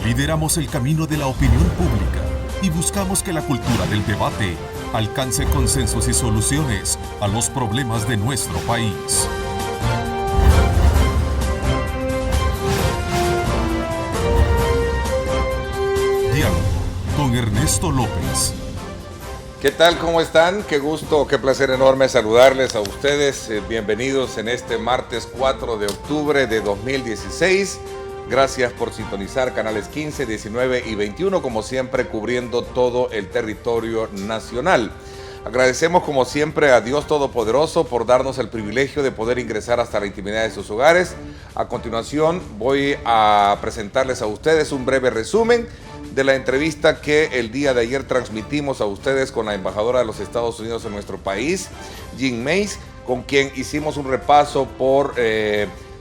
Lideramos el camino de la opinión pública y buscamos que la cultura del debate alcance consensos y soluciones a los problemas de nuestro país. Diálogo con Ernesto López. ¿Qué tal? ¿Cómo están? Qué gusto, qué placer enorme saludarles a ustedes. Bienvenidos en este martes 4 de octubre de 2016. Gracias por sintonizar canales 15, 19 y 21, como siempre, cubriendo todo el territorio nacional. Agradecemos como siempre a Dios Todopoderoso por darnos el privilegio de poder ingresar hasta la intimidad de sus hogares. A continuación voy a presentarles a ustedes un breve resumen de la entrevista que el día de ayer transmitimos a ustedes con la embajadora de los Estados Unidos en nuestro país, Jean Mace, con quien hicimos un repaso por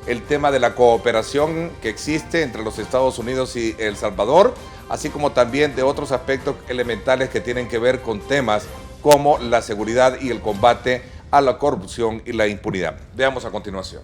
el tema de la cooperación que existe entre los Estados Unidos y El Salvador, así como también de otros aspectos elementales que tienen que ver con temas como la seguridad y el combate a la corrupción y la impunidad. Veamos a continuación.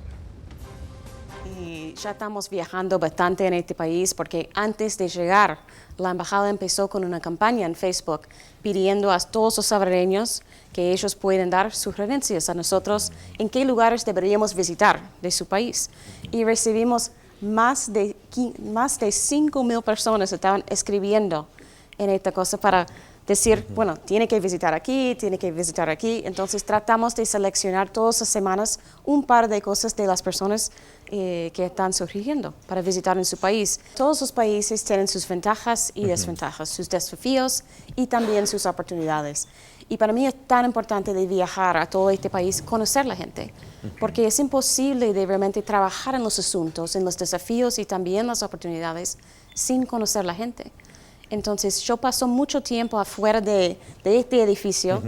Ya estamos viajando bastante en este país porque antes de llegar, la embajada empezó con una campaña en Facebook pidiendo a todos los salvadoreños que ellos pueden dar sugerencias a nosotros en qué lugares deberíamos visitar de su país. Y recibimos más de 5,000 personas que estaban escribiendo en esta cosa para decir, bueno, tiene que visitar aquí, tiene que visitar aquí. Entonces tratamos de seleccionar todas las semanas un par de cosas de las personas que están surgiendo para visitar en su país. Todos los países tienen sus ventajas y desventajas, sus desafíos y también sus oportunidades. Y para mí es tan importante de viajar a todo este país, conocer la gente, porque es imposible de realmente trabajar en los asuntos, en los desafíos y también las oportunidades sin conocer la gente. Entonces yo paso mucho tiempo afuera de este edificio,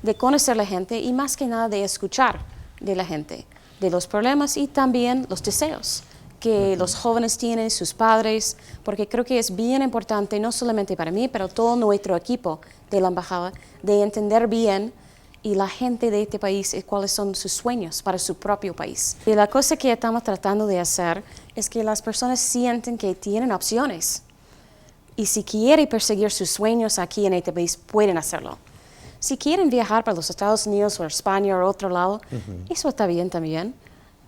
de conocer la gente y más que nada de escuchar de la gente, de los problemas y también los deseos que los jóvenes tienen, sus padres, porque creo que es bien importante, no solamente para mí, pero todo nuestro equipo de la embajada, de entender bien y la gente de este país cuáles son sus sueños para su propio país. Y la cosa que estamos tratando de hacer es que las personas sienten que tienen opciones. Y si quieren perseguir sus sueños aquí en este país, pueden hacerlo. Si quieren viajar para los Estados Unidos o España o otro lado, eso está bien también.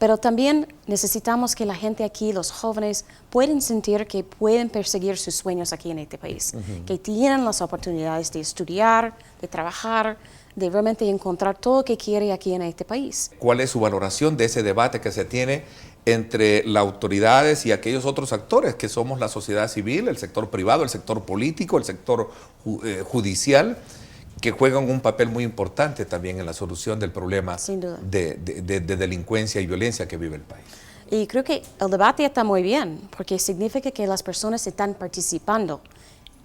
Pero también necesitamos que la gente aquí, los jóvenes, puedan sentir que pueden perseguir sus sueños aquí en este país. Que tienen las oportunidades de estudiar, de trabajar, de realmente encontrar todo lo que quieren aquí en este país. ¿Cuál es su valoración de ese debate que se tiene entre las autoridades y aquellos otros actores que somos la sociedad civil, el sector privado, el sector político, el sector judicial, que juegan un papel muy importante también en la solución del problema de delincuencia y violencia que vive el país? Y creo que el debate está muy bien, porque significa que las personas están participando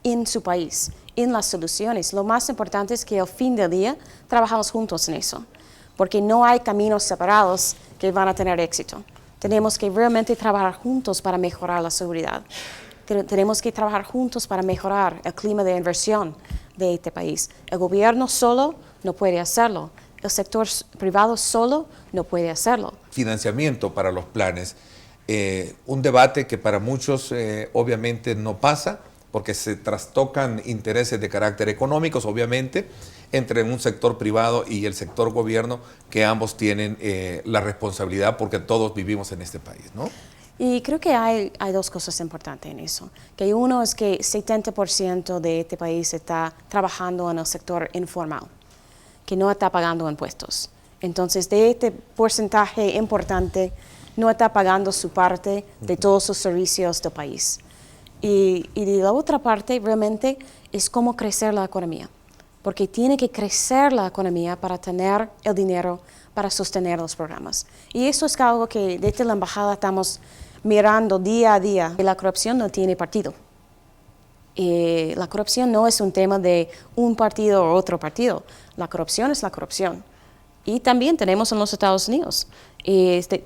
en su país, en las soluciones. Lo más importante es que al fin del día trabajamos juntos en eso, porque no hay caminos separados que van a tener éxito. Tenemos que realmente trabajar juntos para mejorar la seguridad. Tenemos que trabajar juntos para mejorar el clima de inversión de este país. El gobierno solo no puede hacerlo. El sector privado solo no puede hacerlo. Financiamiento para los planes. Un debate que para muchos obviamente no pasa, porque se trastocan intereses de carácter económicos, obviamente, entre un sector privado y el sector gobierno, que ambos tienen la responsabilidad porque todos vivimos en este país, ¿no? Y creo que hay dos cosas importantes en eso. Que uno es que 70% de este país está trabajando en el sector informal, que no está pagando impuestos. Entonces, de este porcentaje importante, no está pagando su parte de todos los servicios del país. Y de la otra parte, realmente, es cómo crecer la economía. Porque tiene que crecer la economía para tener el dinero para sostener los programas. Y eso es algo que desde la embajada estamos mirando día a día. La corrupción no tiene partido. La corrupción no es un tema de un partido o otro partido. La corrupción es la corrupción. Y también tenemos en los Estados Unidos.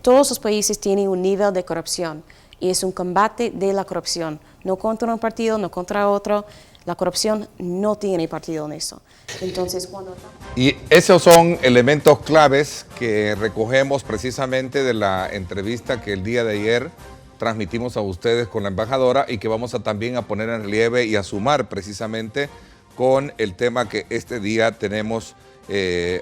Todos los países tienen un nivel de corrupción. Y es un combate de la corrupción. No contra un partido, no contra otro. La corrupción no tiene partido en eso. Entonces, Y esos son elementos claves que recogemos precisamente de la entrevista que el día de ayer transmitimos a ustedes con la embajadora y que vamos a también a poner en relieve y a sumar precisamente con el tema que este día tenemos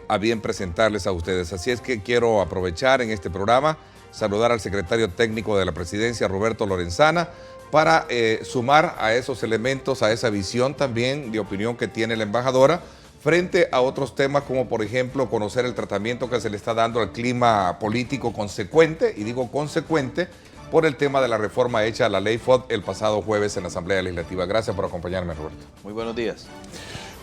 a bien presentarles a ustedes. Así es que quiero aprovechar en este programa, saludar al secretario técnico de la Presidencia, Roberto Lorenzana, para sumar a esos elementos, a esa visión también de opinión que tiene la embajadora, frente a otros temas como por ejemplo conocer el tratamiento que se le está dando al clima político consecuente, y digo consecuente, por el tema de la reforma hecha a la ley FOD el pasado jueves en la Asamblea Legislativa. Gracias por acompañarme, Roberto. Muy buenos días.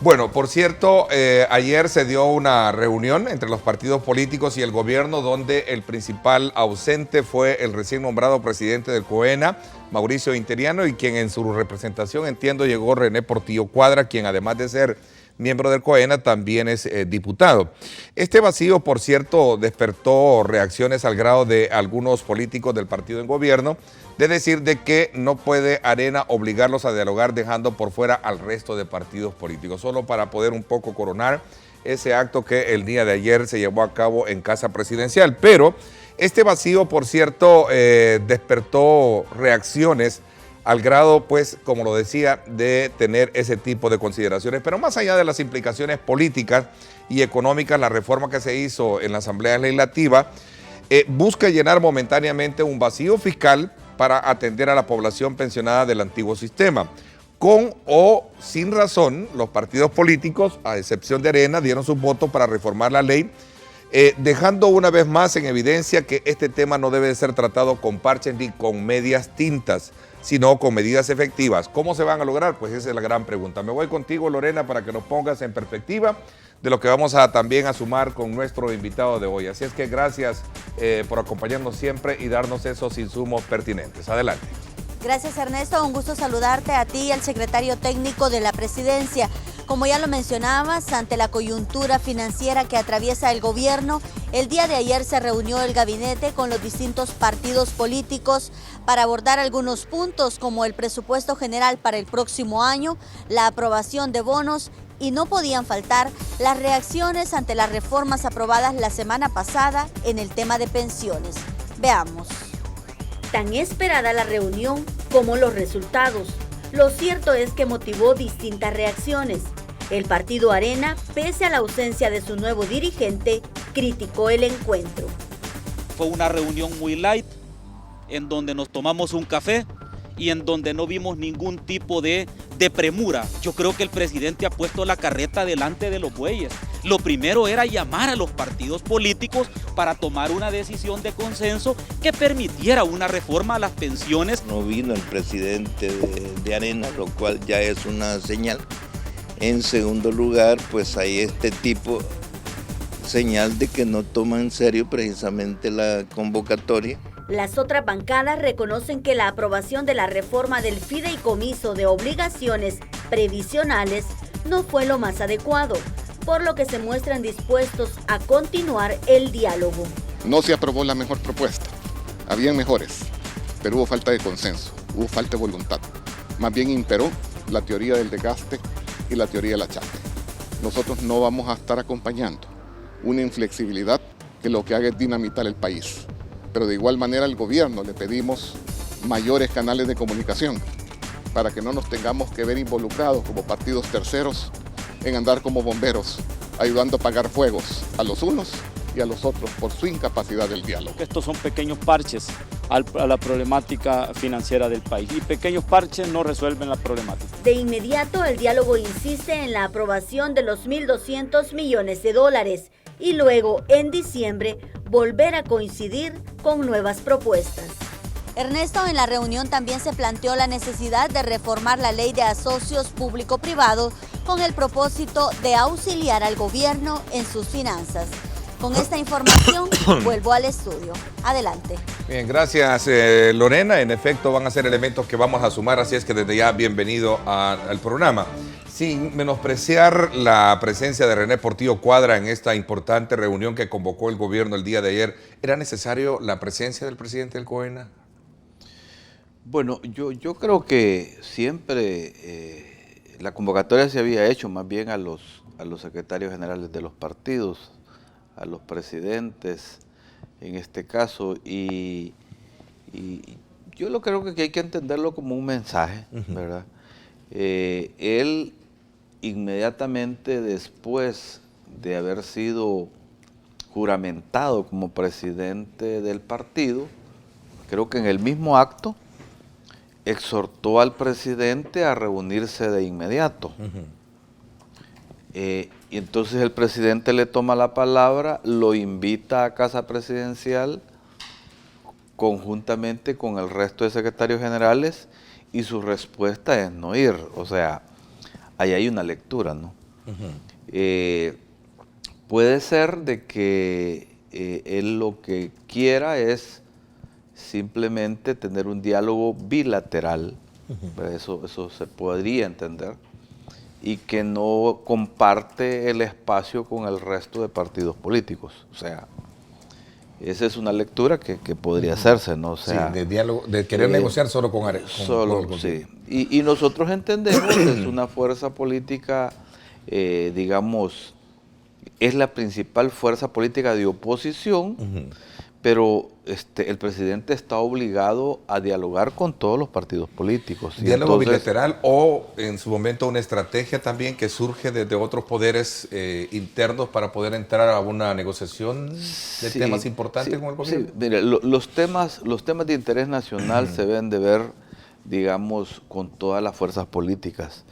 Bueno, por cierto, ayer se dio una reunión entre los partidos políticos y el gobierno donde el principal ausente fue el recién nombrado presidente del COENA, Mauricio Interiano, y quien en su representación, entiendo, llegó René Portillo Cuadra, quien además de ser miembro del COENA también es diputado. Este vacío, por cierto, despertó reacciones al grado de algunos políticos del partido en gobierno de decir de que no puede Arena obligarlos a dialogar dejando por fuera al resto de partidos políticos, solo para poder un poco coronar ese acto que el día de ayer se llevó a cabo en Casa Presidencial. Pero este vacío, por cierto, despertó reacciones al grado, pues, como lo decía, de tener ese tipo de consideraciones. Pero más allá de las implicaciones políticas y económicas, la reforma que se hizo en la Asamblea Legislativa busca llenar momentáneamente un vacío fiscal para atender a la población pensionada del antiguo sistema. Con o sin razón, los partidos políticos, a excepción de Arena, dieron sus votos para reformar la ley, dejando una vez más en evidencia que este tema no debe ser tratado con parches ni con medias tintas, sino con medidas efectivas. ¿Cómo se van a lograr? Pues esa es la gran pregunta. Me voy contigo, Lorena, para que nos pongas en perspectiva de lo que vamos a también a sumar con nuestro invitado de hoy. Así es que gracias por acompañarnos siempre y darnos esos insumos pertinentes. Adelante. Gracias, Ernesto. Un gusto saludarte a ti y al secretario técnico de la Presidencia. Como ya lo mencionabas, ante la coyuntura financiera que atraviesa el gobierno, el día de ayer se reunió el gabinete con los distintos partidos políticos para abordar algunos puntos como el presupuesto general para el próximo año, la aprobación de bonos y no podían faltar las reacciones ante las reformas aprobadas la semana pasada en el tema de pensiones. Veamos. Tan esperada la reunión como los resultados. Lo cierto es que motivó distintas reacciones. El partido Arena, pese a la ausencia de su nuevo dirigente, criticó el encuentro. Fue una reunión muy light, en donde nos tomamos un café y en donde no vimos ningún tipo de premura. Yo creo que el presidente ha puesto la carreta delante de los bueyes. Lo primero era llamar a los partidos políticos para tomar una decisión de consenso que permitiera una reforma a las pensiones. No vino el presidente de Arena, lo cual ya es una señal. En segundo lugar, pues hay este tipo señal de que no toma en serio precisamente la convocatoria. Las otras bancadas reconocen que la aprobación de la reforma del fideicomiso de obligaciones previsionales no fue lo más adecuado, por lo que se muestran dispuestos a continuar el diálogo. No se aprobó la mejor propuesta, habían mejores, pero hubo falta de consenso, hubo falta de voluntad. Más bien imperó la teoría del desgaste y la teoría del achaque. Nosotros no vamos a estar acompañando una inflexibilidad que lo que haga es dinamitar el país. Pero de igual manera al gobierno le pedimos mayores canales de comunicación para que no nos tengamos que ver involucrados como partidos terceros en andar como bomberos, ayudando a apagar fuegos a los unos y a los otros por su incapacidad del diálogo. Estos son pequeños parches a la problemática financiera del país y pequeños parches no resuelven la problemática. De inmediato el diálogo insiste en la aprobación de los 1.200 millones de dólares y luego en diciembre volver a coincidir con nuevas propuestas. Ernesto, en la reunión también se planteó la necesidad de reformar la ley de asocios público-privados con el propósito de auxiliar al gobierno en sus finanzas. Con esta información vuelvo al estudio. Adelante. Bien, gracias Lorena. En efecto van a ser elementos que vamos a sumar, así es que desde ya bienvenido al programa. Sin menospreciar la presencia de René Portillo Cuadra en esta importante reunión que convocó el gobierno el día de ayer, ¿era necesario la presencia del presidente del COENA? Bueno, yo creo que siempre la convocatoria se había hecho más bien a los secretarios generales de los partidos, a los presidentes en este caso, y Yo lo creo que hay que entenderlo como un mensaje, ¿verdad? Él inmediatamente después de haber sido juramentado como presidente del partido, creo que en el mismo acto exhortó al presidente a reunirse de inmediato. Y entonces el presidente le toma la palabra, lo invita a Casa Presidencial conjuntamente con el resto de secretarios generales y su respuesta es no ir. O sea, ahí hay una lectura, ¿no? Puede ser de que él lo que quiera es simplemente tener un diálogo bilateral, eso se podría entender, y que no comparte el espacio con el resto de partidos políticos. O sea, esa es una lectura que podría hacerse, ¿no? O sea, sí, de diálogo, de querer negociar solo con sí. Y nosotros entendemos que es una fuerza política, digamos, es la principal fuerza política de oposición, pero el presidente está obligado a dialogar con todos los partidos políticos. Diálogo bilateral o en su momento una estrategia también que surge desde otros poderes internos para poder entrar a una negociación de temas importantes con el gobierno. Sí, mire, los temas de interés nacional se deben de ver, digamos, con todas las fuerzas políticas.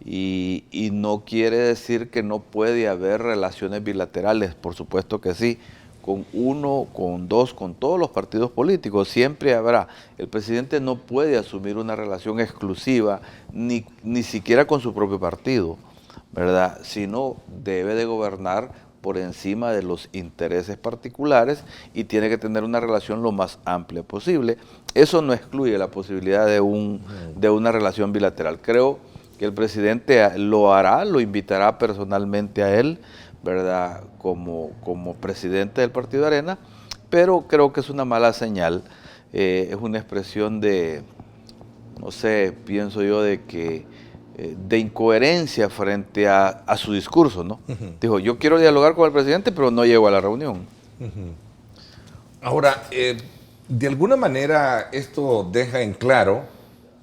Y no quiere decir que no puede haber relaciones bilaterales, por supuesto que sí, con uno, con dos, con todos los partidos políticos, siempre habrá. El presidente no puede asumir una relación exclusiva, ni siquiera con su propio partido, ¿verdad? Sino debe de gobernar por encima de los intereses particulares y tiene que tener una relación lo más amplia posible. Eso no excluye la posibilidad de una relación bilateral. Creo que el presidente lo hará, lo invitará personalmente a él, ¿verdad? Como presidente del Partido Arena, pero creo que es una mala señal, es una expresión de, no sé, pienso yo de incoherencia frente a su discurso, ¿no? Dijo, yo quiero dialogar con el presidente, pero no llego a la reunión. Ahora, de alguna manera esto deja en claro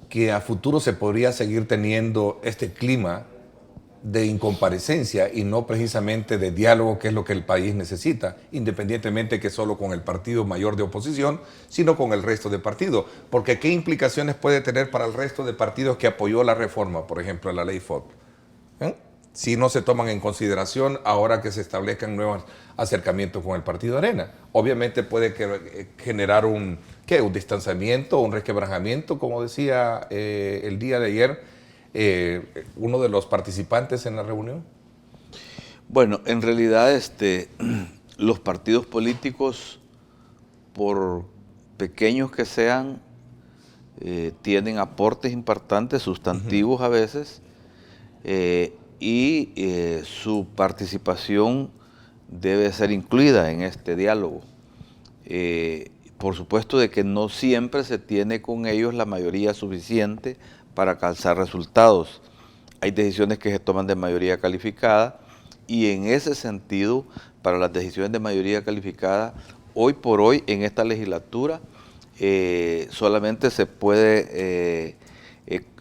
que a futuro se podría seguir teniendo este clima de incomparecencia y no precisamente de diálogo, que es lo que el país necesita, independientemente que solo con el partido mayor de oposición, sino con el resto de partidos. Porque ¿qué implicaciones puede tener para el resto de partidos que apoyó la reforma, por ejemplo, la ley FOP? Si no se toman en consideración ahora que se establezcan nuevos acercamientos con el Partido Arena. Obviamente puede generar un distanciamiento, un resquebrajamiento, como decía el día de ayer uno de los participantes en la reunión. Bueno, en realidad los partidos políticos, por pequeños que sean, tienen aportes importantes, sustantivos a veces, y su participación debe ser incluida en este diálogo. Por supuesto de que no siempre se tiene con ellos la mayoría suficiente para alcanzar resultados. Hay decisiones que se toman de mayoría calificada y en ese sentido, para las decisiones de mayoría calificada, hoy por hoy en esta legislatura solamente se puede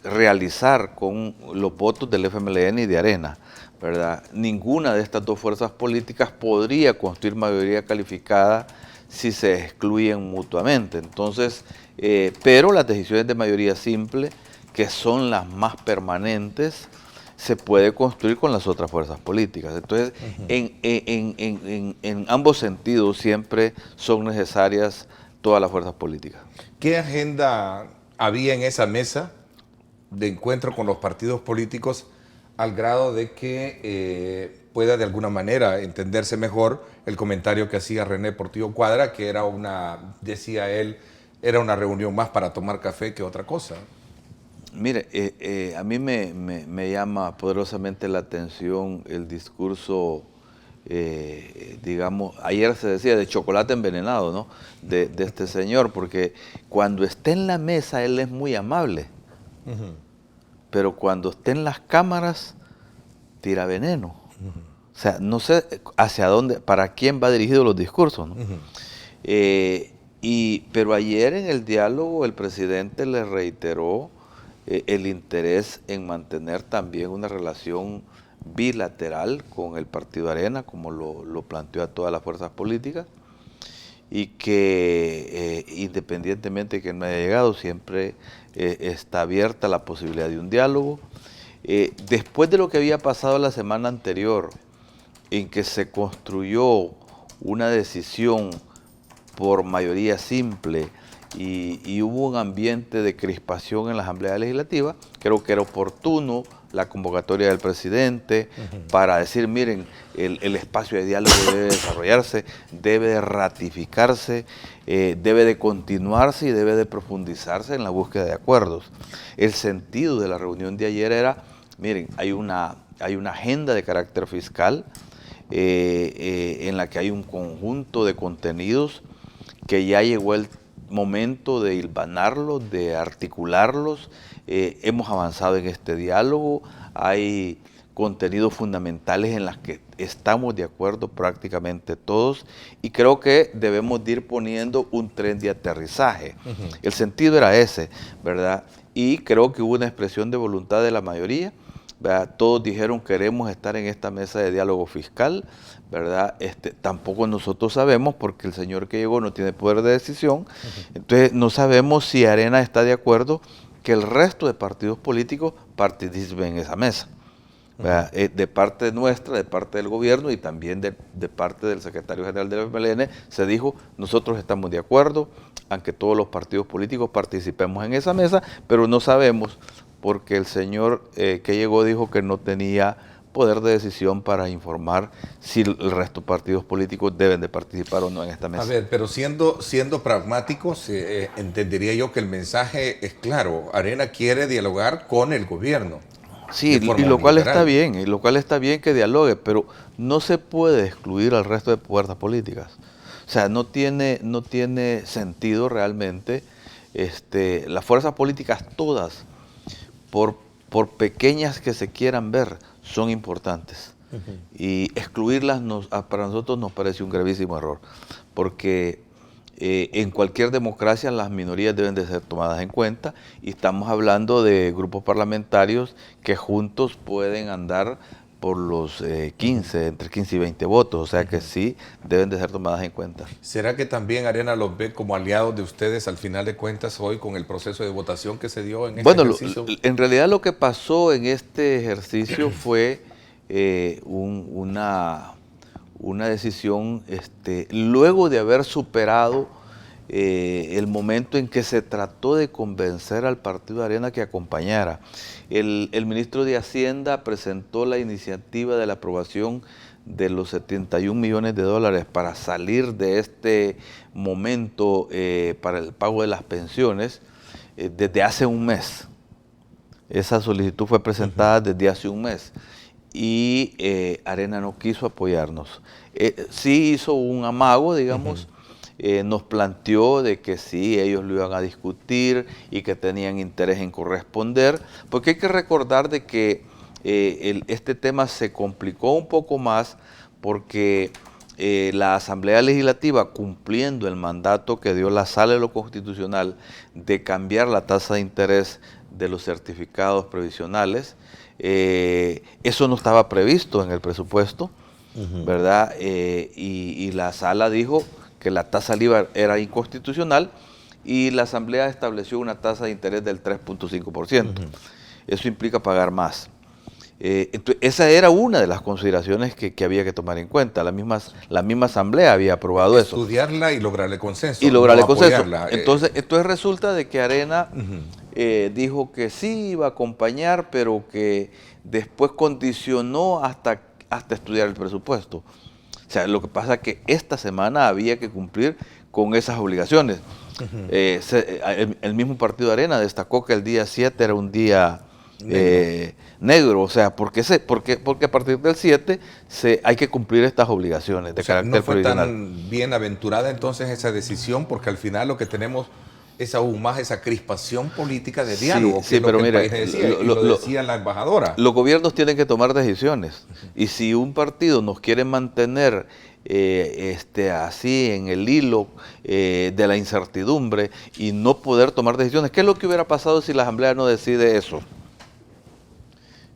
realizar con los votos del FMLN y de Arena, ¿verdad? Ninguna de estas dos fuerzas políticas podría construir mayoría calificada si se excluyen mutuamente. Entonces, pero las decisiones de mayoría simple, que son las más permanentes, se puede construir con las otras fuerzas políticas. Entonces, en ambos sentidos siempre son necesarias todas las fuerzas políticas. ¿Qué agenda había en esa mesa de encuentro con los partidos políticos al grado de que pueda de alguna manera entenderse mejor el comentario que hacía René Portillo Cuadra, que era decía él, era una reunión más para tomar café que otra cosa? Mire, a mí me llama poderosamente la atención el discurso, digamos, ayer se decía de chocolate envenenado, ¿no? De este señor, porque cuando esté en la mesa él es muy amable, pero cuando esté en las cámaras tira veneno. O sea, no sé hacia dónde, para quién va dirigido los discursos, ¿no? Pero ayer en el diálogo el presidente le reiteró el interés en mantener también una relación bilateral con el Partido Arena, como lo planteó a todas las fuerzas políticas, y que independientemente de que no haya llegado, siempre está abierta la posibilidad de un diálogo. Después de lo que había pasado la semana anterior, en que se construyó una decisión por mayoría simple y hubo un ambiente de crispación en la Asamblea Legislativa, creo que era oportuno la convocatoria del presidente para decir, miren, el espacio de diálogo debe desarrollarse, debe de ratificarse, debe de continuarse y debe de profundizarse en la búsqueda de acuerdos. El sentido de la reunión de ayer era, miren, hay una agenda de carácter fiscal en la que hay un conjunto de contenidos que ya llegó el momento de hilvanarlos, de articularlos. Hemos avanzado en este diálogo, hay contenidos fundamentales en los que estamos de acuerdo prácticamente todos y creo que debemos de ir poniendo un tren de aterrizaje. El sentido era ese, ¿verdad? Y creo que hubo una expresión de voluntad de la mayoría, ¿verdad? Todos dijeron queremos estar en esta mesa de diálogo fiscal, ¿verdad? Tampoco nosotros sabemos, porque el señor que llegó no tiene poder de decisión, entonces no sabemos si Arena está de acuerdo que el resto de partidos políticos participen en esa mesa, ¿verdad? De parte nuestra, de parte del gobierno y también de parte del secretario general del FMLN, se dijo, nosotros estamos de acuerdo, aunque todos los partidos políticos participemos en esa mesa, pero no sabemos, porque el señor que llegó dijo que no tenía poder de decisión para informar si el resto de partidos políticos deben de participar o no en esta mesa. A ver, pero siendo pragmáticos, entendería yo que el mensaje es claro. Arena quiere dialogar con el gobierno. Sí, y lo cual está bien, que dialogue, pero no se puede excluir al resto de fuerzas políticas. O sea, no tiene sentido realmente. Las fuerzas políticas todas, por pequeñas que se quieran ver, son importantes. Y excluirlas para nosotros nos parece un gravísimo error, porque en cualquier democracia las minorías deben de ser tomadas en cuenta y estamos hablando de grupos parlamentarios que juntos pueden andar por los entre 15 y 20 votos, o sea que sí deben de ser tomadas en cuenta. ¿Será que también Arena los ve como aliados de ustedes al final de cuentas hoy con el proceso de votación que se dio en este ejercicio? Bueno, en realidad lo que pasó en este ejercicio fue una decisión luego de haber superado el momento en que se trató de convencer al partido de Arena que acompañara. El ministro de Hacienda presentó la iniciativa de la aprobación de los 71 millones de dólares para salir de este momento para el pago de las pensiones desde hace un mes. Esa solicitud fue presentada desde hace un mes y Arena no quiso apoyarnos. Sí hizo un amago, digamos, nos planteó de que sí, ellos lo iban a discutir y que tenían interés en corresponder, porque hay que recordar de que este tema se complicó un poco más porque la Asamblea Legislativa, cumpliendo el mandato que dio la Sala de lo Constitucional de cambiar la tasa de interés de los certificados previsionales, eso no estaba previsto en el presupuesto, ¿verdad? Y la Sala dijo que la tasa LIVA era inconstitucional y la Asamblea estableció una tasa de interés del 3.5%. Eso implica pagar más. Entonces, esa era una de las consideraciones que había que tomar en cuenta. La misma Asamblea había aprobado eso. Estudiarla y lograrle consenso. Entonces resulta de que Arena dijo que sí iba a acompañar, pero que después condicionó hasta estudiar el presupuesto. O sea, lo que pasa es que esta semana había que cumplir con esas obligaciones. El mismo partido de Arena destacó que el día 7 era un día negro, o sea, porque a partir del 7 hay que cumplir estas obligaciones de carácter previsional. ¿No fue tan bienaventurada entonces esa decisión? Porque al final lo que tenemos es aún más esa crispación política de diálogo, sí, pero mire, el país decía, lo decía la embajadora. Los gobiernos tienen que tomar decisiones y si un partido nos quiere mantener así en el hilo de la incertidumbre y no poder tomar decisiones. ¿Qué es lo que hubiera pasado si la Asamblea no decide eso?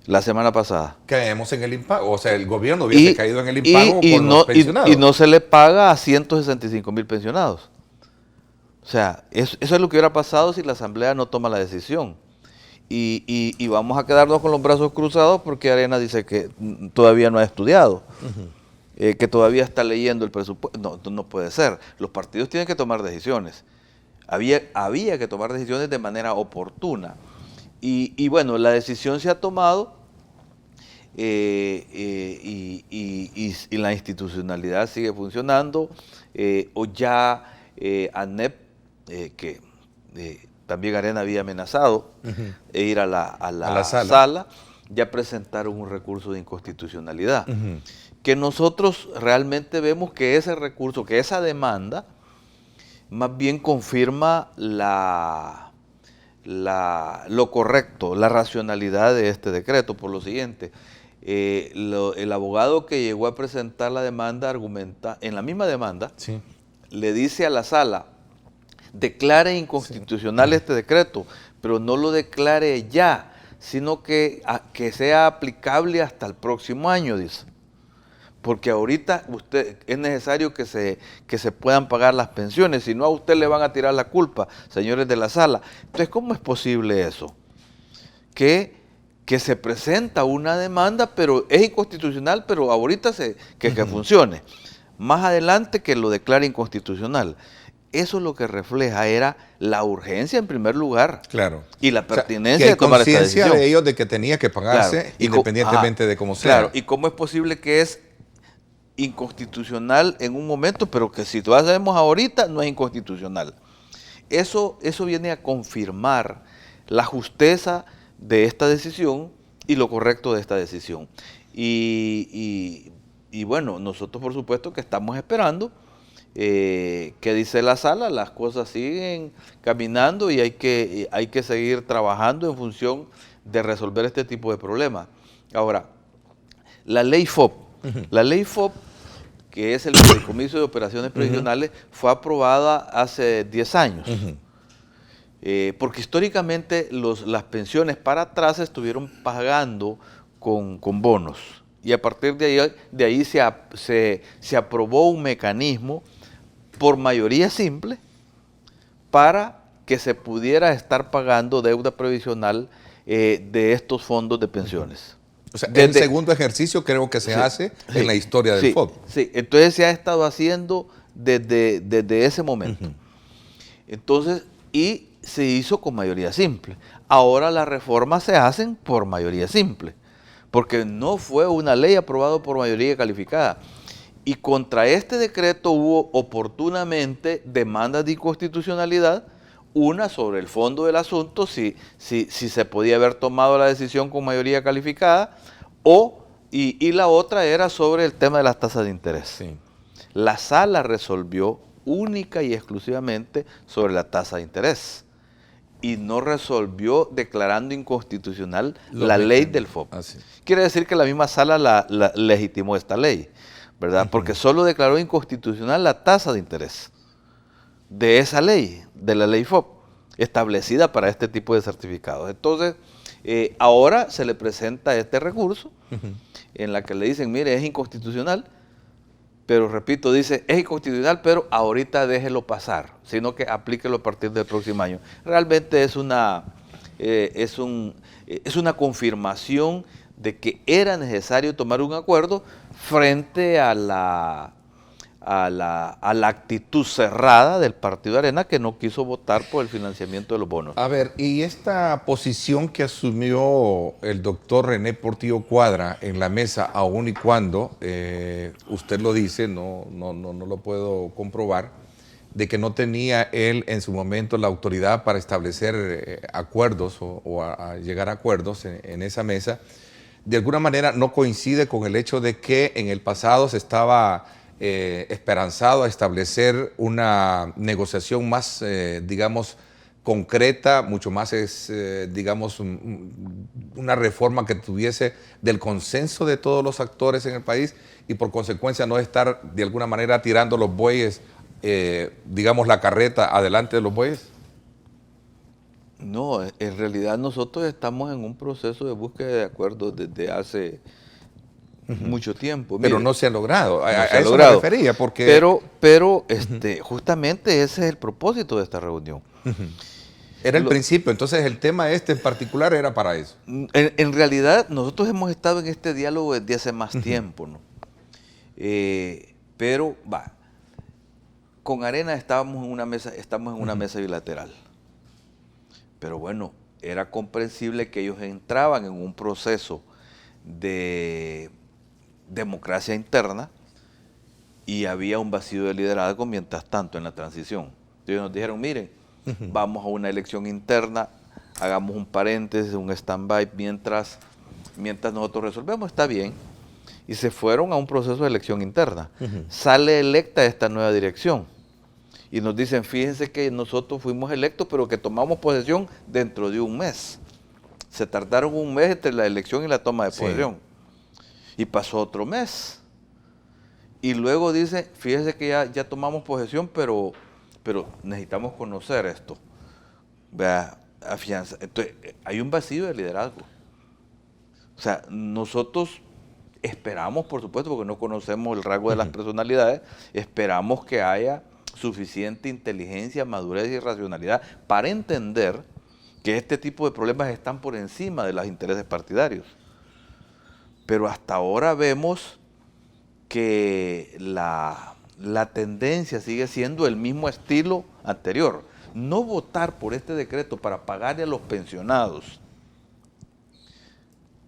La semana pasada. Caemos en el impago, o sea, el gobierno hubiese caído en el impago por los pensionados. Y no se le paga a 165,000 pensionados. O sea, eso es lo que hubiera pasado si la Asamblea no toma la decisión. Y vamos a quedarnos con los brazos cruzados porque Arena dice que todavía no ha estudiado, que todavía está leyendo el presupuesto. No puede ser. Los partidos tienen que tomar decisiones. Había que tomar decisiones de manera oportuna. Y bueno, la decisión se ha tomado y la institucionalidad sigue funcionando. O ya ANEP, que también Arena había amenazado ir a la sala, ya presentaron un recurso de inconstitucionalidad. Que nosotros realmente vemos que ese recurso, que esa demanda, más bien confirma lo correcto, la racionalidad de este decreto, por lo siguiente. El abogado que llegó a presentar la demanda argumenta, en la misma demanda, le dice a la sala, declare inconstitucional este decreto, pero no lo declare ya, sino que sea aplicable hasta el próximo año, dice. Porque ahorita es necesario que se puedan pagar las pensiones, si no a usted le van a tirar la culpa, señores de la sala. Entonces, ¿cómo es posible eso? Que se presenta una demanda, pero es inconstitucional, pero ahorita que funcione. Más adelante que lo declare inconstitucional. Eso lo que refleja era la urgencia en primer lugar. Claro. Y la pertinencia de tomar esta decisión. Que hay conciencia de ellos de que tenía que pagarse, claro, independientemente de cómo sea. Claro, y cómo es posible que es inconstitucional en un momento, pero que si lo hacemos ahorita no es inconstitucional. Eso viene a confirmar la justeza de esta decisión y lo correcto de esta decisión. Y bueno, nosotros por supuesto que estamos esperando que dice la sala, las cosas siguen caminando y hay que seguir trabajando en función de resolver este tipo de problemas. Ahora, la ley FOP, que es el Fideicomiso de Operaciones Previsionales, fue aprobada hace 10 años. Porque históricamente las pensiones para atrás se estuvieron pagando con bonos. Y a partir de ahí se aprobó un mecanismo por mayoría simple para que se pudiera estar pagando deuda previsional de estos fondos de pensiones. O sea, el segundo ejercicio creo que se hace en la historia del FOP. Sí, entonces se ha estado haciendo desde ese momento. Entonces, y se hizo con mayoría simple. Ahora las reformas se hacen por mayoría simple, porque no fue una ley aprobada por mayoría calificada. Y contra este decreto hubo oportunamente demandas de inconstitucionalidad, una sobre el fondo del asunto, si se podía haber tomado la decisión con mayoría calificada, y la otra era sobre el tema de las tasas de interés. Sí. La sala resolvió única y exclusivamente sobre la tasa de interés y no resolvió declarando inconstitucional la ley del FOP. Quiere decir que la misma sala la legitimó esta ley, ¿verdad? Porque solo declaró inconstitucional la tasa de interés de esa ley, de la ley FOP, establecida para este tipo de certificados. Entonces, ahora se le presenta este recurso en la que le dicen, mire, es inconstitucional, pero repito, dice, es inconstitucional, pero ahorita déjelo pasar, sino que aplíquelo a partir del próximo año. Realmente es una confirmación de que era necesario tomar un acuerdo frente a la actitud cerrada del Partido Arena, que no quiso votar por el financiamiento de los bonos. A ver, y esta posición que asumió el doctor René Portillo Cuadra en la mesa, aun y cuando, usted lo dice, no lo puedo comprobar, de que no tenía él en su momento la autoridad para establecer acuerdos o a llegar a acuerdos en esa mesa, de alguna manera no coincide con el hecho de que en el pasado se estaba esperanzado a establecer una negociación más, digamos, concreta, mucho más digamos, una reforma que tuviese del consenso de todos los actores en el país y por consecuencia no estar de alguna manera tirando los bueyes, digamos, la carreta adelante de los bueyes? No, en realidad nosotros estamos en un proceso de búsqueda de acuerdos desde hace mucho tiempo. Pero Mire, no se ha logrado, no a se ha eso logrado. me refería, porque... Pero justamente ese es el propósito de esta reunión. Era el principio, entonces el tema en particular era para eso. En realidad nosotros hemos estado en este diálogo desde hace más tiempo, ¿no? Pero con Arena estamos en una mesa bilateral. Pero bueno, era comprensible que ellos entraban en un proceso de democracia interna y había un vacío de liderazgo mientras tanto en la transición. Entonces nos dijeron, miren, vamos a una elección interna, hagamos un paréntesis, un stand-by mientras nosotros resolvemos, está bien. Y se fueron a un proceso de elección interna. Sale electa esta nueva dirección. Y nos dicen, fíjense que nosotros fuimos electos, pero que tomamos posesión dentro de un mes. Se tardaron un mes entre la elección y la toma de posesión. Y pasó otro mes. Y luego dice, fíjense que ya tomamos posesión, pero necesitamos conocer esto. Vea, afianza. Entonces, hay un vacío de liderazgo. O sea, nosotros esperamos, por supuesto, porque no conocemos el rasgo de las personalidades, esperamos que haya suficiente inteligencia, madurez y racionalidad para entender que este tipo de problemas están por encima de los intereses partidarios. Pero hasta ahora vemos que la tendencia sigue siendo el mismo estilo anterior. No votar por este decreto para pagarle a los pensionados.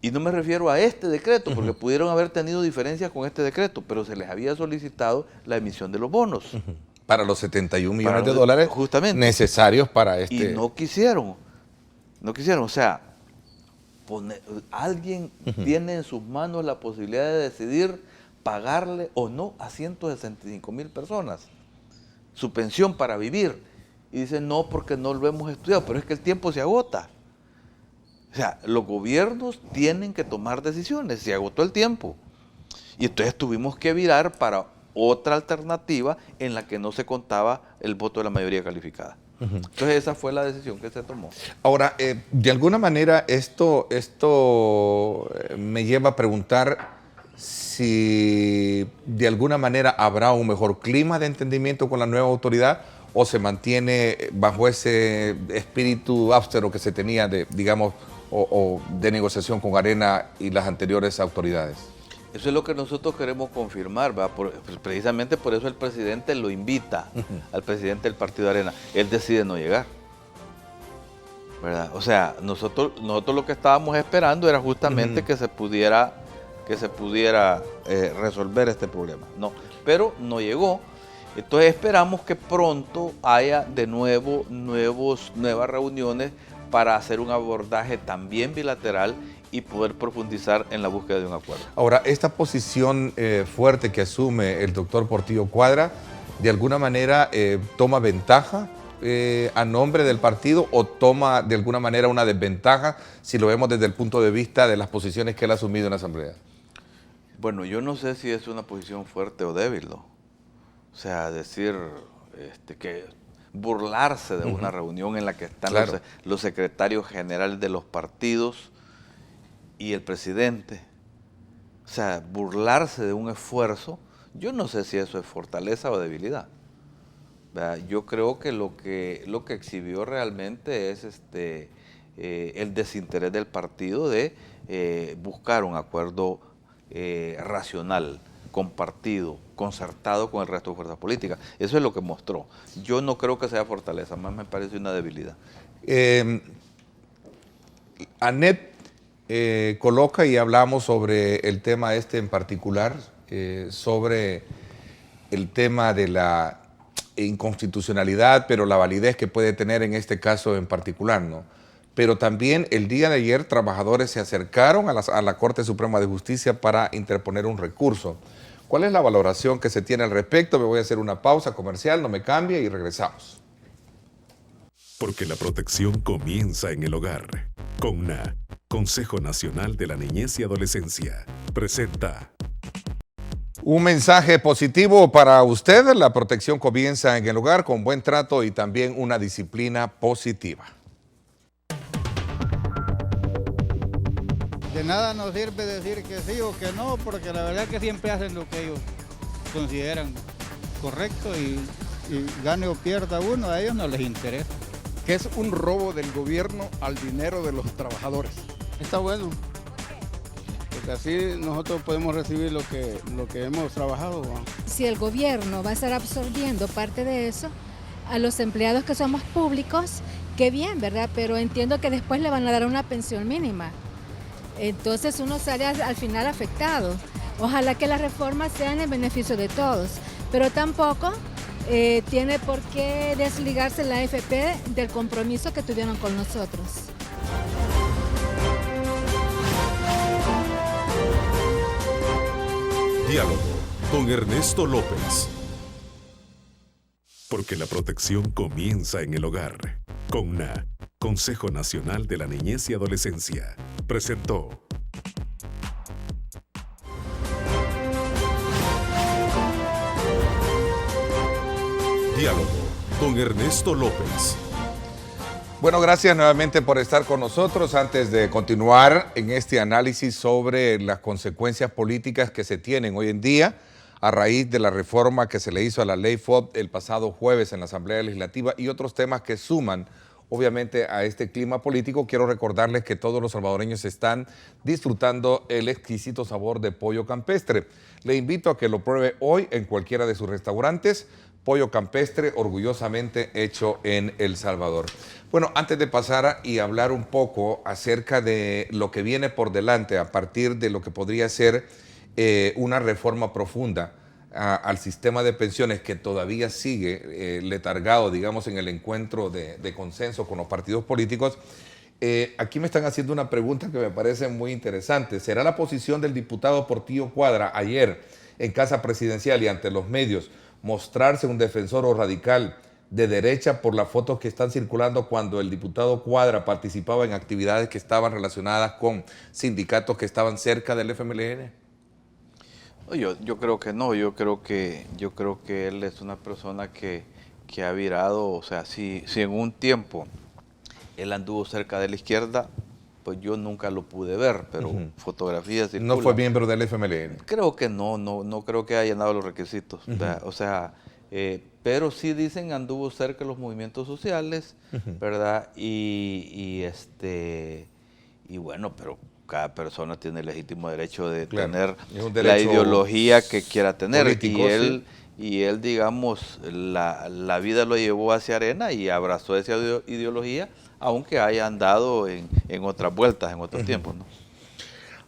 Y no me refiero a este decreto, porque pudieron haber tenido diferencias con este decreto, pero se les había solicitado la emisión de los bonos. Para los 71 millones de dólares justamente necesarios para este... Y no quisieron. O sea, alguien tiene en sus manos la posibilidad de decidir pagarle o no a 165,000 personas su pensión para vivir. Y dicen, no, porque no lo hemos estudiado, pero es que el tiempo se agota. O sea, los gobiernos tienen que tomar decisiones, se agotó el tiempo. Y entonces tuvimos que virar para otra alternativa en la que no se contaba el voto de la mayoría calificada. Entonces esa fue la decisión que se tomó. Ahora, de alguna manera esto me lleva a preguntar si de alguna manera habrá un mejor clima de entendimiento con la nueva autoridad o se mantiene bajo ese espíritu austero que se tenía de, digamos, o de negociación con Arena y las anteriores autoridades. Eso es lo que nosotros queremos confirmar, ¿verdad? Precisamente por eso el presidente lo invita al presidente del Partido Arena. Él decide no llegar, ¿verdad? O sea, nosotros lo que estábamos esperando era justamente que se pudiera resolver este problema. No, pero no llegó. Entonces esperamos que pronto haya de nuevo nuevas reuniones para hacer un abordaje también bilateral y poder profundizar en la búsqueda de un acuerdo. Ahora, esta posición fuerte que asume el doctor Portillo Cuadra, ¿de alguna manera toma ventaja a nombre del partido o toma de alguna manera una desventaja si lo vemos desde el punto de vista de las posiciones que él ha asumido en la Asamblea? Bueno, yo no sé si es una posición fuerte o débil, ¿no? O sea, decir que burlarse de una reunión en la que están los secretarios generales de los partidos y el presidente, o sea, burlarse de un esfuerzo, yo no sé si eso es fortaleza o debilidad. ¿Verdad? Yo creo que lo que exhibió realmente es el desinterés del partido de buscar un acuerdo racional, compartido, concertado con el resto de fuerzas políticas. Eso es lo que mostró. Yo no creo que sea fortaleza, más me parece una debilidad. Anet coloca y hablamos sobre el tema en particular, sobre el tema de la inconstitucionalidad, pero la validez que puede tener en este caso en particular, ¿no? Pero también el día de ayer trabajadores se acercaron a la Corte Suprema de Justicia para interponer un recurso. ¿Cuál es la valoración que se tiene al respecto? Me voy a hacer una pausa comercial, no me cambie y regresamos. Porque la protección comienza en el hogar. CONNA, Consejo Nacional de la Niñez y Adolescencia, presenta un mensaje positivo para usted. La protección comienza en el hogar con buen trato y también una disciplina positiva. De nada nos sirve decir que sí o que no, porque la verdad que siempre hacen lo que ellos consideran correcto y gane o pierda uno, a ellos no les interesa. Que es un robo del gobierno al dinero de los trabajadores. Está bueno, porque así nosotros podemos recibir lo que hemos trabajado. Si el gobierno va a estar absorbiendo parte de eso, a los empleados que somos públicos, qué bien, ¿verdad? Pero entiendo que después le van a dar una pensión mínima. Entonces uno sale al final afectado. Ojalá que las reformas sean en beneficio de todos, pero tampoco tiene por qué desligarse la AFP del compromiso que tuvieron con nosotros. Diálogo con Ernesto López. Porque la protección comienza en el hogar. CONNA, Consejo Nacional de la Niñez y Adolescencia, presentó. Diálogo con Ernesto López. Bueno, gracias nuevamente por estar con nosotros. Antes de continuar en este análisis sobre las consecuencias políticas que se tienen hoy en día a raíz de la reforma que se le hizo a la ley FOB el pasado jueves en la Asamblea Legislativa y otros temas que suman obviamente a este clima político, quiero recordarles que todos los salvadoreños están disfrutando el exquisito sabor de pollo campestre. Le invito a que lo pruebe hoy en cualquiera de sus restaurantes. Pollo campestre orgullosamente hecho en El Salvador. Bueno, antes de pasar y hablar un poco acerca de lo que viene por delante a partir de lo que podría ser una reforma profunda al sistema de pensiones que todavía sigue letargado, digamos, en el encuentro de consenso con los partidos políticos, aquí me están haciendo una pregunta que me parece muy interesante. ¿Será la posición del diputado Portillo Cuadra ayer en Casa Presidencial y ante los medios mostrarse un defensor o radical de derecha por las fotos que están circulando cuando el diputado Cuadra participaba en actividades que estaban relacionadas con sindicatos que estaban cerca del FMLN? Yo creo que no, yo creo que él es una persona que ha virado, o sea, si en un tiempo él anduvo cerca de la izquierda, pues yo nunca lo pude ver, pero fotografías circulan. ¿No fue miembro del FMLN? Creo que no creo que haya llenado los requisitos, o sea, pero sí dicen anduvo cerca de los movimientos sociales, ¿verdad? Y bueno, pero cada persona tiene el legítimo derecho de tener la ideología que quiera tener, político, y él, digamos, la vida lo llevó hacia Arena y abrazó esa ideología, aunque haya andado en otras vueltas, en otros tiempos, ¿no?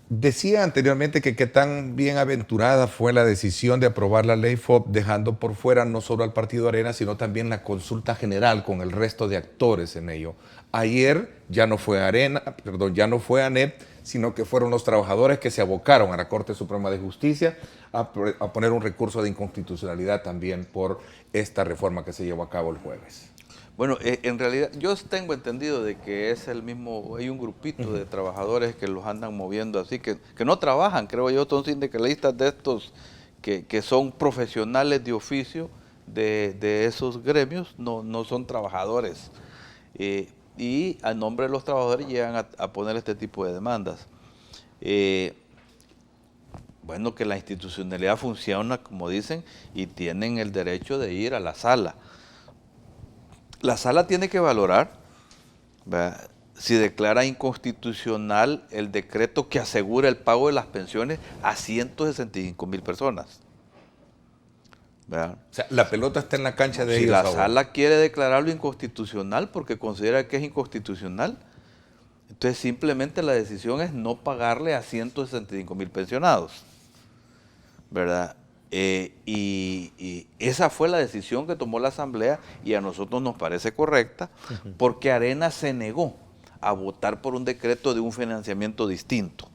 Decía anteriormente que qué tan bien aventurada fue la decisión de aprobar la ley FOB, dejando por fuera no solo al partido Arena, sino también la consulta general con el resto de actores en ello. Ayer ya no fue ANEP, sino que fueron los trabajadores que se abocaron a la Corte Suprema de Justicia a poner un recurso de inconstitucionalidad también por esta reforma que se llevó a cabo el jueves. Bueno, en realidad yo tengo entendido de que es el mismo, hay un grupito de trabajadores que los andan moviendo así, que no trabajan, creo yo, son sindicalistas de estos que son profesionales de oficio de esos gremios, no son trabajadores. Y a nombre de los trabajadores llegan a poner este tipo de demandas. Bueno, que la institucionalidad funciona, como dicen, y tienen el derecho de ir a la sala. La sala tiene que valorar, ¿verdad?, si declara inconstitucional el decreto que asegura el pago de las pensiones a 165,000 personas. ¿Verdad? O sea, la pelota está en la cancha de ellos. Si la sala quiere declararlo inconstitucional porque considera que es inconstitucional, entonces simplemente la decisión es no pagarle a 165,000 pensionados, ¿verdad? Y esa fue la decisión que tomó la Asamblea y a nosotros nos parece correcta porque Arena se negó a votar por un decreto de un financiamiento distinto.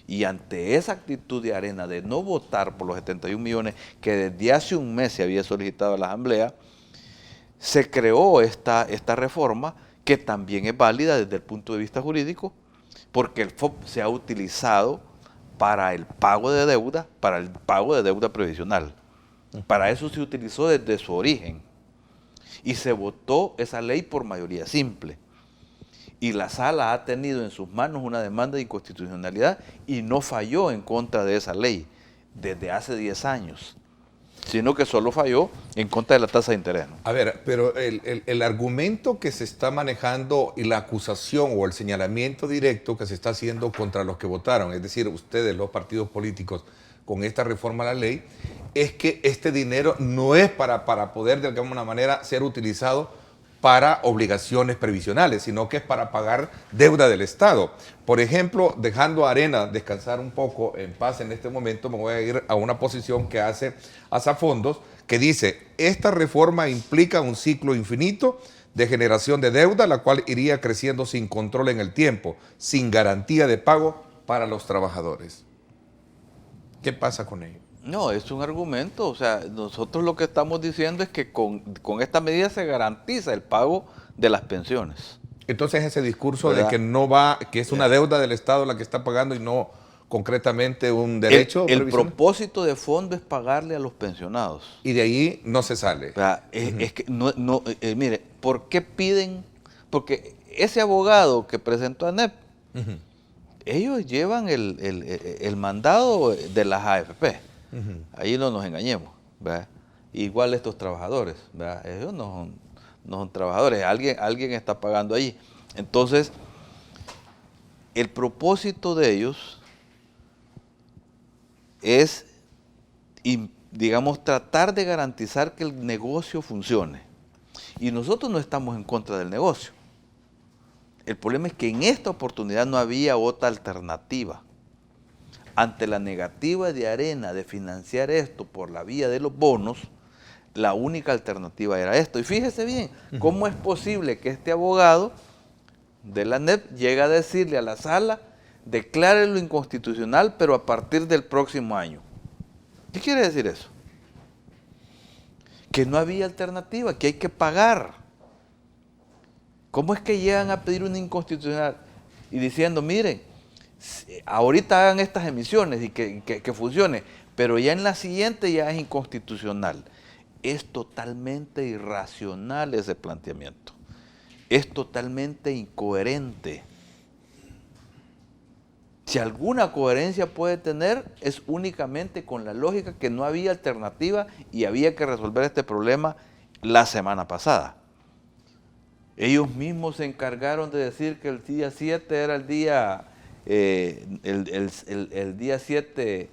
Y ante esa actitud de Arena de no votar por los 71 millones que desde hace un mes se había solicitado a la Asamblea, se creó esta reforma que también es válida desde el punto de vista jurídico, porque el FOP se ha utilizado para el pago de deuda, previsional. Para eso se utilizó desde su origen. Y se votó esa ley por mayoría simple. Y la sala ha tenido en sus manos una demanda de inconstitucionalidad y no falló en contra de esa ley desde hace 10 años, sino que solo falló en contra de la tasa de interés. A ver, pero el argumento que se está manejando y la acusación o el señalamiento directo que se está haciendo contra los que votaron, es decir, ustedes, los partidos políticos, con esta reforma a la ley, es que este dinero no es para poder de alguna manera ser utilizado para obligaciones previsionales, sino que es para pagar deuda del Estado. Por ejemplo, dejando a Arena descansar un poco en paz en este momento, me voy a ir a una posición que hace Asafondos, que dice, esta reforma implica un ciclo infinito de generación de deuda, la cual iría creciendo sin control en el tiempo, sin garantía de pago para los trabajadores. ¿Qué pasa con ello? No, es un argumento, o sea, nosotros lo que estamos diciendo es que con esta medida se garantiza el pago de las pensiones. Entonces ese discurso ¿verdad? De que no va, que es una deuda del Estado la que está pagando y no concretamente un derecho. El propósito de fondo es pagarle a los pensionados. Y de ahí no se sale. O sea, es que mire, ¿por qué piden? Porque ese abogado que presentó a ANEP, ellos llevan el mandado de las AFP. Ahí no nos engañemos, ¿verdad? Igual estos trabajadores, ¿verdad? Ellos no son trabajadores, alguien está pagando allí. Entonces, el propósito de ellos es, digamos, tratar de garantizar que el negocio funcione. Y nosotros no estamos en contra del negocio. El problema es que en esta oportunidad no había otra alternativa. Ante la negativa de Arena de financiar esto por la vía de los bonos, la única alternativa era esto. Y fíjese bien, ¿cómo es posible que este abogado de la ANEP llegue a decirle a la sala, declárelo inconstitucional, pero a partir del próximo año? ¿Qué quiere decir eso? Que no había alternativa, que hay que pagar. ¿Cómo es que llegan a pedir una inconstitucional y diciendo, miren, ahorita hagan estas emisiones y que funcione, pero ya en la siguiente ya es inconstitucional? Es totalmente irracional ese planteamiento. Es totalmente incoherente. Si alguna coherencia puede tener, es únicamente con la lógica que no había alternativa y había que resolver este problema la semana pasada. Ellos mismos se encargaron de decir que el día 7 era el día, el día 7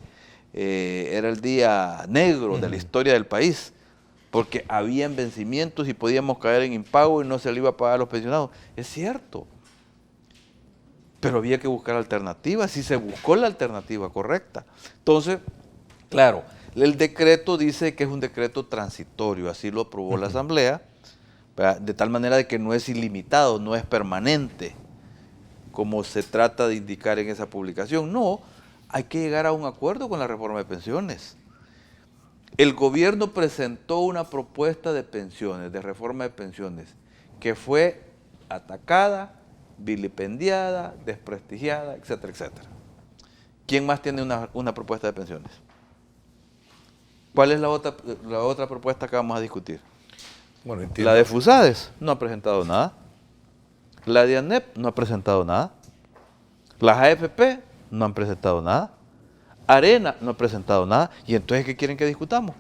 era el día negro de la historia del país, porque habían vencimientos y podíamos caer en impago y no se le iba a pagar a los pensionados. Es cierto, pero había que buscar alternativas y se buscó la alternativa correcta. Entonces, claro, el decreto dice que es un decreto transitorio, así lo aprobó la Asamblea, ¿verdad? De tal manera de que no es ilimitado, no es permanente, como se trata de indicar en esa publicación. No, hay que llegar a un acuerdo con la reforma de pensiones. El gobierno presentó una propuesta de pensiones, de reforma de pensiones, que fue atacada, vilipendiada, desprestigiada, etcétera, etcétera. ¿Quién más tiene una propuesta de pensiones? ¿Cuál es la otra propuesta que vamos a discutir? Bueno, entiendo. La de FUSADES no ha presentado nada. La de ANEP no ha presentado nada. Las AFP no han presentado nada. Arena no ha presentado nada. ¿Y entonces qué quieren que discutamos?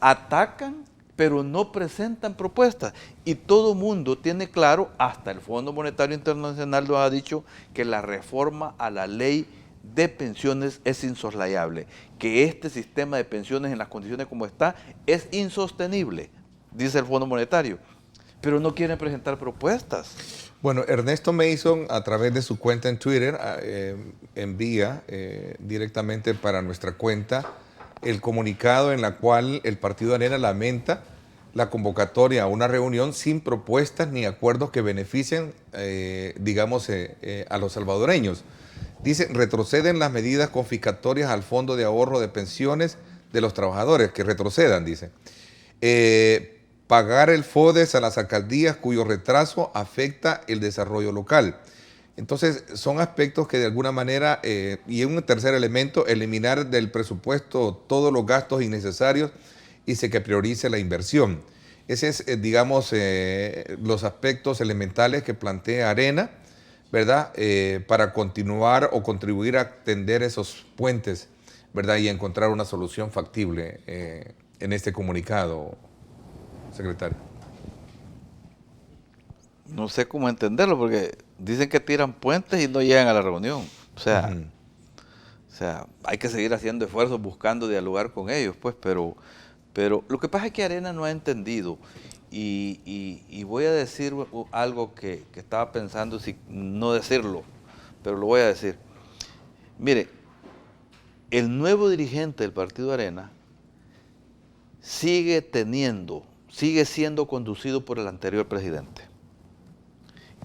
Atacan, pero no presentan propuestas. Y todo mundo tiene claro, hasta el Fondo Monetario Internacional lo ha dicho, que la reforma a la ley de pensiones es insoslayable, que este sistema de pensiones en las condiciones como está es insostenible, dice el Fondo Monetario, pero no quieren presentar propuestas. Bueno, Ernesto Mason, a través de su cuenta en Twitter, envía directamente para nuestra cuenta el comunicado en la cual el Partido Arena lamenta la convocatoria a una reunión sin propuestas ni acuerdos que beneficien, a los salvadoreños. Dice, retroceden las medidas confiscatorias al Fondo de Ahorro de Pensiones de los Trabajadores, que retrocedan, dice. pagar el FODES a las alcaldías cuyo retraso afecta el desarrollo local. Entonces, son aspectos que de alguna manera, y un tercer elemento, eliminar del presupuesto todos los gastos innecesarios y que priorice la inversión. Ese es, digamos, los aspectos elementales que plantea Arena, ¿verdad? Para continuar o contribuir a tender esos puentes, ¿verdad? Y encontrar una solución factible en este comunicado, secretario. No sé cómo entenderlo, porque dicen que tiran puentes y no llegan a la reunión. O sea, hay que seguir haciendo esfuerzos, buscando dialogar con ellos, pues, pero lo que pasa es que Arena no ha entendido, y voy a decir algo que estaba pensando, si no decirlo, pero lo voy a decir. Mire, el nuevo dirigente del Partido Arena sigue siendo conducido por el anterior presidente.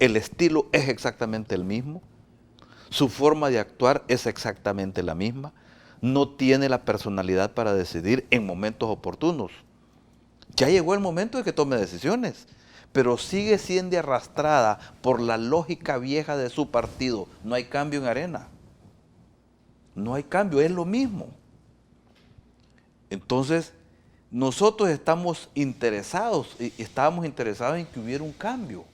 El estilo es exactamente el mismo, su forma de actuar es exactamente la misma, no tiene la personalidad para decidir en momentos oportunos. Ya llegó el momento de que tome decisiones, pero sigue siendo arrastrada por la lógica vieja de su partido. No hay cambio en Arena. No hay cambio, es lo mismo. Entonces, nosotros estábamos interesados en que hubiera un cambio.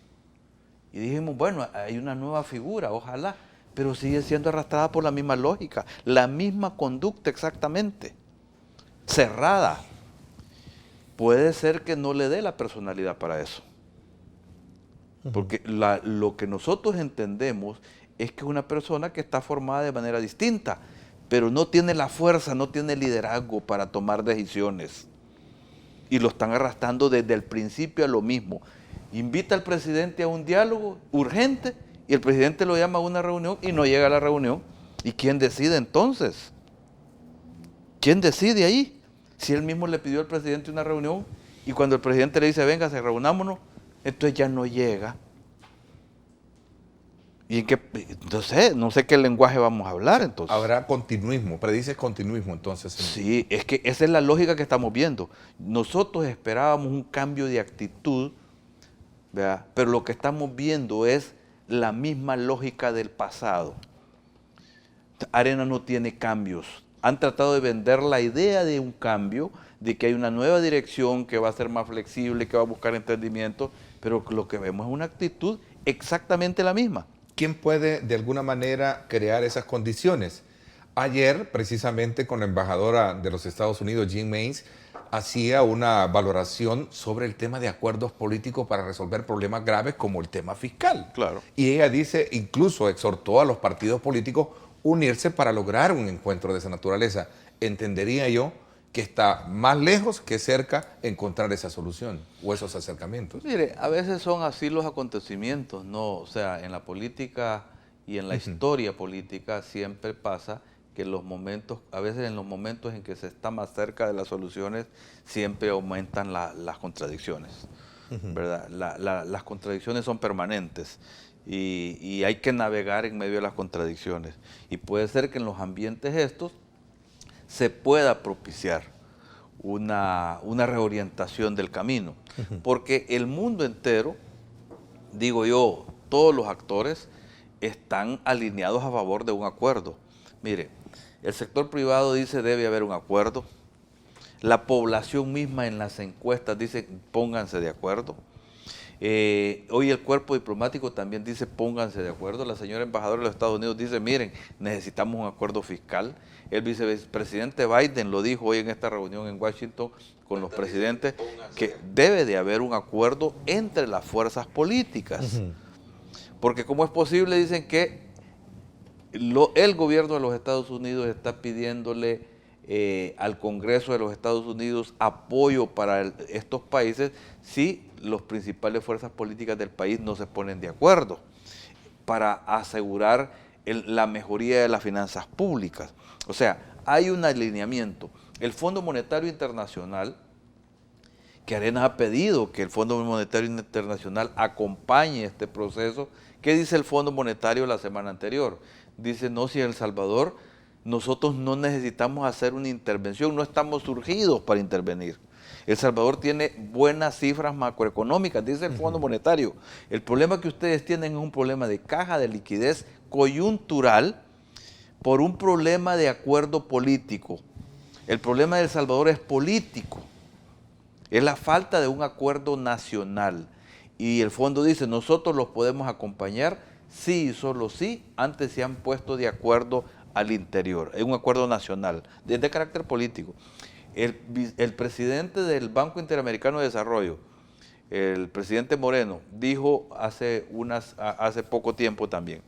Y dijimos, bueno, hay una nueva figura, ojalá, pero sigue siendo arrastrada por la misma lógica, la misma conducta exactamente, cerrada. Puede ser que no le dé la personalidad para eso. Porque lo que nosotros entendemos es que es una persona que está formada de manera distinta, pero no tiene la fuerza, no tiene liderazgo para tomar decisiones. Y lo están arrastrando desde el principio a lo mismo. Invita al presidente a un diálogo urgente y el presidente lo llama a una reunión y no llega a la reunión. ¿Y quién decide entonces? ¿Quién decide ahí? Si él mismo le pidió al presidente una reunión y cuando el presidente le dice, venga, reunámonos, entonces ya no llega. ¿Y en qué? No sé qué lenguaje vamos a hablar entonces. Habrá continuismo, predice continuismo entonces. Sí, es que esa es la lógica que estamos viendo. Nosotros esperábamos un cambio de actitud, ¿verdad? Pero lo que estamos viendo es la misma lógica del pasado. Arena no tiene cambios. Han tratado de vender la idea de un cambio, de que hay una nueva dirección que va a ser más flexible, que va a buscar entendimiento, pero lo que vemos es una actitud exactamente la misma. ¿Quién puede de alguna manera crear esas condiciones? Ayer, precisamente con la embajadora de los Estados Unidos, Jean Mains, hacía una valoración sobre el tema de acuerdos políticos para resolver problemas graves como el tema fiscal. Claro. Y ella dice, incluso exhortó a los partidos políticos unirse para lograr un encuentro de esa naturaleza. Entendería yo que está más lejos que cerca encontrar esa solución o esos acercamientos. Mire, a veces son así los acontecimientos, ¿no? O sea, en la política y en la historia política siempre pasa que los momentos, a veces en los momentos en que se está más cerca de las soluciones, siempre aumentan las contradicciones, ¿verdad? Las contradicciones son permanentes y hay que navegar en medio de las contradicciones. Y puede ser que en los ambientes estos se pueda propiciar una reorientación del camino, porque el mundo entero, digo yo, todos los actores están alineados a favor de un acuerdo. Mire, el sector privado dice debe haber un acuerdo, la población misma en las encuestas dice pónganse de acuerdo. Hoy el cuerpo diplomático también dice pónganse de acuerdo. La señora embajadora de los Estados Unidos dice, miren, necesitamos un acuerdo fiscal. El vicepresidente Biden lo dijo hoy en esta reunión en Washington con los presidentes, que debe de haber un acuerdo entre las fuerzas políticas. Porque ¿cómo es posible? Dicen que el gobierno de los Estados Unidos está pidiéndole al Congreso de los Estados Unidos apoyo para estos países si las principales fuerzas políticas del país no se ponen de acuerdo para asegurar la mejoría de las finanzas públicas. O sea, hay un alineamiento. El Fondo Monetario Internacional, que Arenas ha pedido que el Fondo Monetario Internacional acompañe este proceso. ¿Qué dice el Fondo Monetario la semana anterior? Dice, no, si en El Salvador nosotros no necesitamos hacer una intervención, no estamos surgidos para intervenir. El Salvador tiene buenas cifras macroeconómicas, dice el Fondo Monetario. El problema que ustedes tienen es un problema de caja de liquidez coyuntural por un problema de acuerdo político. El problema de El Salvador es político. Es la falta de un acuerdo nacional. Y el fondo dice, nosotros los podemos acompañar, sí y solo sí, antes se han puesto de acuerdo al interior. Es un acuerdo nacional, de carácter político. El presidente del Banco Interamericano de Desarrollo, el presidente Moreno, dijo hace poco tiempo también,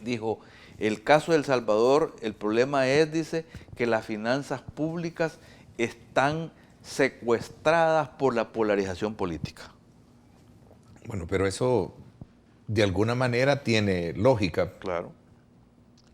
dijo, el caso de El Salvador, el problema es, dice, que las finanzas públicas están secuestradas por la polarización política. Bueno, pero eso de alguna manera tiene lógica. Claro.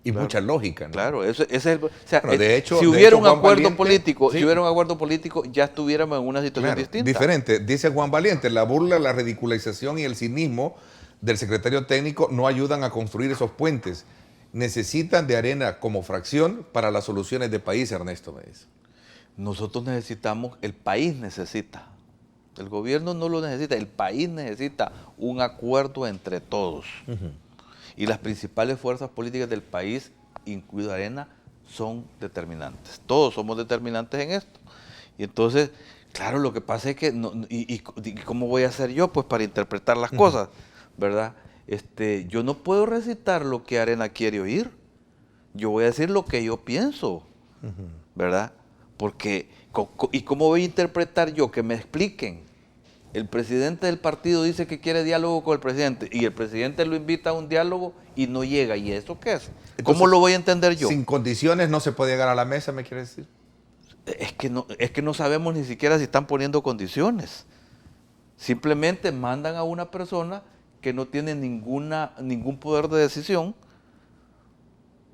Y mucha lógica, ¿no? Claro, ese es el, o sea, bueno, de hecho, si hubiera un Juan acuerdo Valiente, político, sí. si hubiera un acuerdo político, ya estuviéramos en una situación distinta. Diferente. Dice Juan Valiente, la burla, la ridiculización y el cinismo del secretario técnico no ayudan a construir esos puentes. Necesitan de Arena como fracción para las soluciones de país, Ernesto me dice. Nosotros necesitamos, el país necesita, el gobierno no lo necesita, el país necesita un acuerdo entre todos. Y las principales fuerzas políticas del país, incluido Arena, son determinantes. Todos somos determinantes en esto. Y entonces, claro, lo que pasa es que, y ¿cómo voy a hacer yo? Pues para interpretar las cosas, ¿verdad? Yo no puedo recitar lo que Arena quiere oír. Yo voy a decir lo que yo pienso, ¿verdad? Porque, ¿y cómo voy a interpretar yo? Que me expliquen. El presidente del partido dice que quiere diálogo con el presidente y el presidente lo invita a un diálogo y no llega. ¿Y eso qué es? Entonces, ¿cómo lo voy a entender yo? Sin condiciones no se puede llegar a la mesa, ¿me quiere decir? Es que no sabemos ni siquiera si están poniendo condiciones. Simplemente mandan a una persona que no tiene ningún poder de decisión,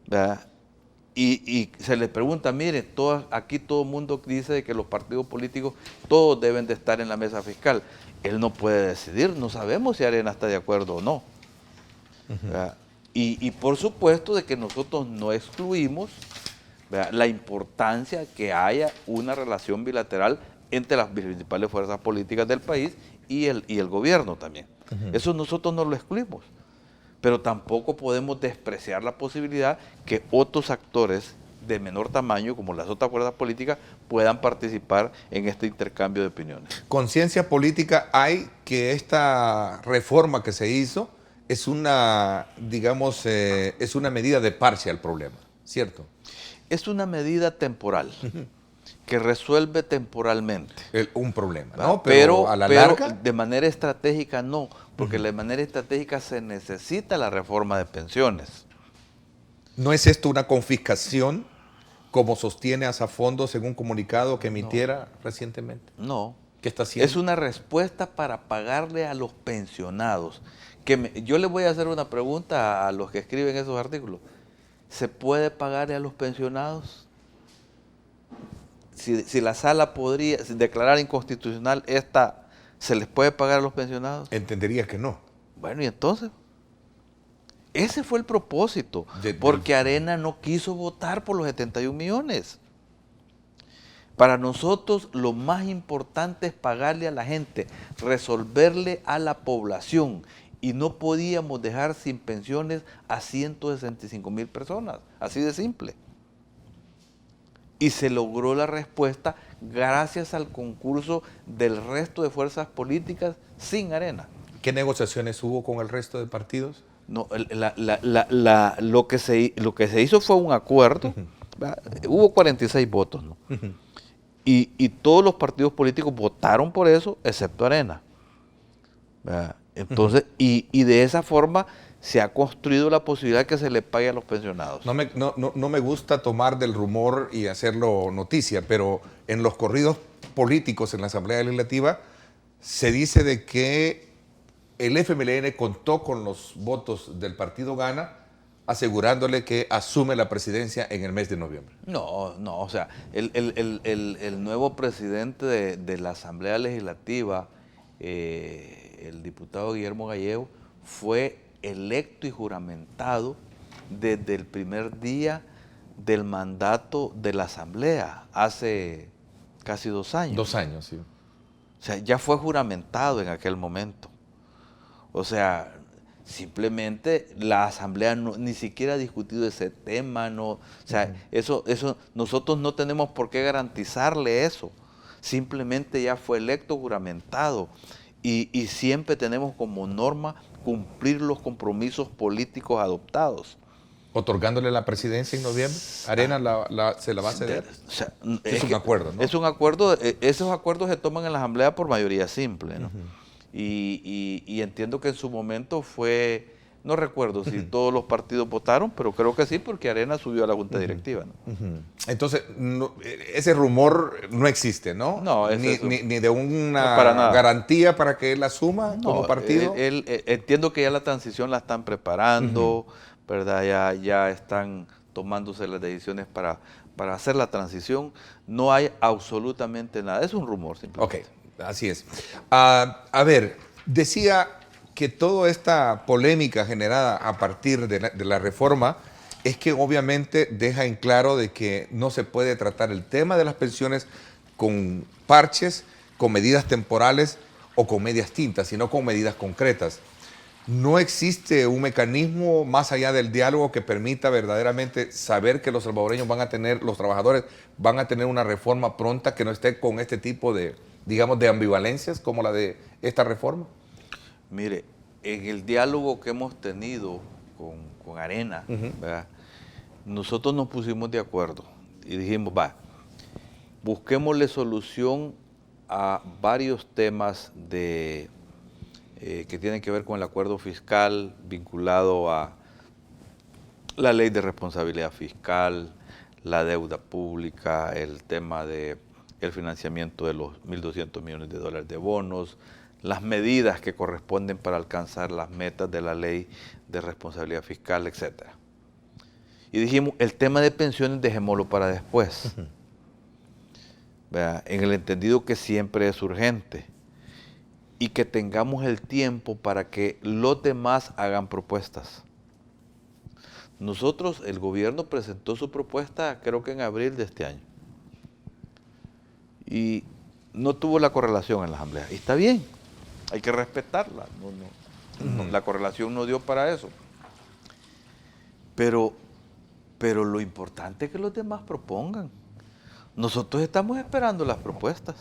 ¿verdad? Y se les pregunta, mire, aquí todo el mundo dice que los partidos políticos todos deben de estar en la mesa fiscal. Él no puede decidir, no sabemos si Arena está de acuerdo o no. Y por supuesto de que nosotros no excluimos, ¿verdad?, la importancia que haya una relación bilateral entre las principales fuerzas políticas del país y el gobierno también. Eso nosotros no lo excluimos. Pero tampoco podemos despreciar la posibilidad que otros actores de menor tamaño, como las otras fuerzas políticas, puedan participar en este intercambio de opiniones. Conciencia política hay que esta reforma que se hizo es una, digamos, es una medida de parche al problema, ¿cierto? Es una medida temporal que resuelve temporalmente. Un problema, ¿no? Pero a la larga, de manera estratégica no, porque de manera estratégica se necesita la reforma de pensiones. ¿No es esto una confiscación, como sostiene Asafondo según comunicado que emitiera recientemente? No. ¿Qué está haciendo? Es una respuesta para pagarle a los pensionados. Yo le voy a hacer una pregunta a los que escriben esos artículos. ¿Se puede pagarle a los pensionados? Si la sala podría declarar inconstitucional esta, ¿se les puede pagar a los pensionados? Entendería que no. Bueno, ¿y entonces? Ese fue el propósito, porque Arena no quiso votar por los 71 millones. Para nosotros lo más importante es pagarle a la gente, resolverle a la población, y no podíamos dejar sin pensiones a 165,000 personas, así de simple. Y se logró la respuesta gracias al concurso del resto de fuerzas políticas sin Arena. ¿Qué negociaciones hubo con el resto de partidos? No, lo que se hizo fue un acuerdo. Hubo 46 votos, ¿no? Y todos los partidos políticos votaron por eso, excepto Arena. Entonces, y de esa forma se ha construido la posibilidad de que se le pague a los pensionados. No me gusta tomar del rumor y hacerlo noticia, pero en los corridos políticos en la Asamblea Legislativa se dice de que el FMLN contó con los votos del partido Gana, asegurándole que asume la presidencia en el mes de noviembre. No, o sea, el nuevo presidente de la Asamblea Legislativa, el diputado Guillermo Gallego, fue electo y juramentado desde el primer día del mandato de la Asamblea, hace casi 2 años. 2 años, sí. O sea, ya fue juramentado en aquel momento. O sea, simplemente la Asamblea ni siquiera ha discutido ese tema, no, o sea, eso nosotros no tenemos por qué garantizarle eso. Simplemente ya fue electo, juramentado. Y siempre tenemos como norma cumplir los compromisos políticos adoptados. ¿Otorgándole la presidencia en noviembre? ¿Arena se la va a ceder? O sea, es un acuerdo, ¿no? Es un acuerdo, esos acuerdos se toman en la Asamblea por mayoría simple, ¿no? Y entiendo que en su momento fue, no recuerdo si todos los partidos votaron, pero creo que sí, porque Arena subió a la Junta Directiva, ¿no? Entonces, ese rumor no existe, ¿no? No, ni de una para nada. garantía para que él asuma como partido. Entiendo que ya la transición la están preparando, ¿verdad? Ya están tomándose las decisiones para hacer la transición. No hay absolutamente nada, es un rumor simplemente. Ok. Así es. A ver, decía que toda esta polémica generada a partir de la reforma es que obviamente deja en claro de que no se puede tratar el tema de las pensiones con parches, con medidas temporales o con medias tintas, sino con medidas concretas. No existe un mecanismo más allá del diálogo que permita verdaderamente saber que los salvadoreños los trabajadores van a tener una reforma pronta que no esté con este tipo de, digamos, de ambivalencias como la de esta reforma. Mire, en el diálogo que hemos tenido con Arena, ¿verdad? Nosotros nos pusimos de acuerdo y dijimos, busquémosle solución a varios temas que tienen que ver con el acuerdo fiscal vinculado a la ley de responsabilidad fiscal, la deuda pública, el tema del financiamiento de los 1.200 millones de dólares de bonos, las medidas que corresponden para alcanzar las metas de la ley de responsabilidad fiscal, etc. Y dijimos, el tema de pensiones dejémoslo para después, ¿verdad? En el entendido que siempre es urgente y que tengamos el tiempo para que los demás hagan propuestas. Nosotros, el gobierno presentó su propuesta creo que en abril de este año y no tuvo la correlación en la Asamblea. Y está bien, hay que respetarla. La correlación no dio para eso. Pero lo importante es que los demás propongan. Nosotros estamos esperando las propuestas.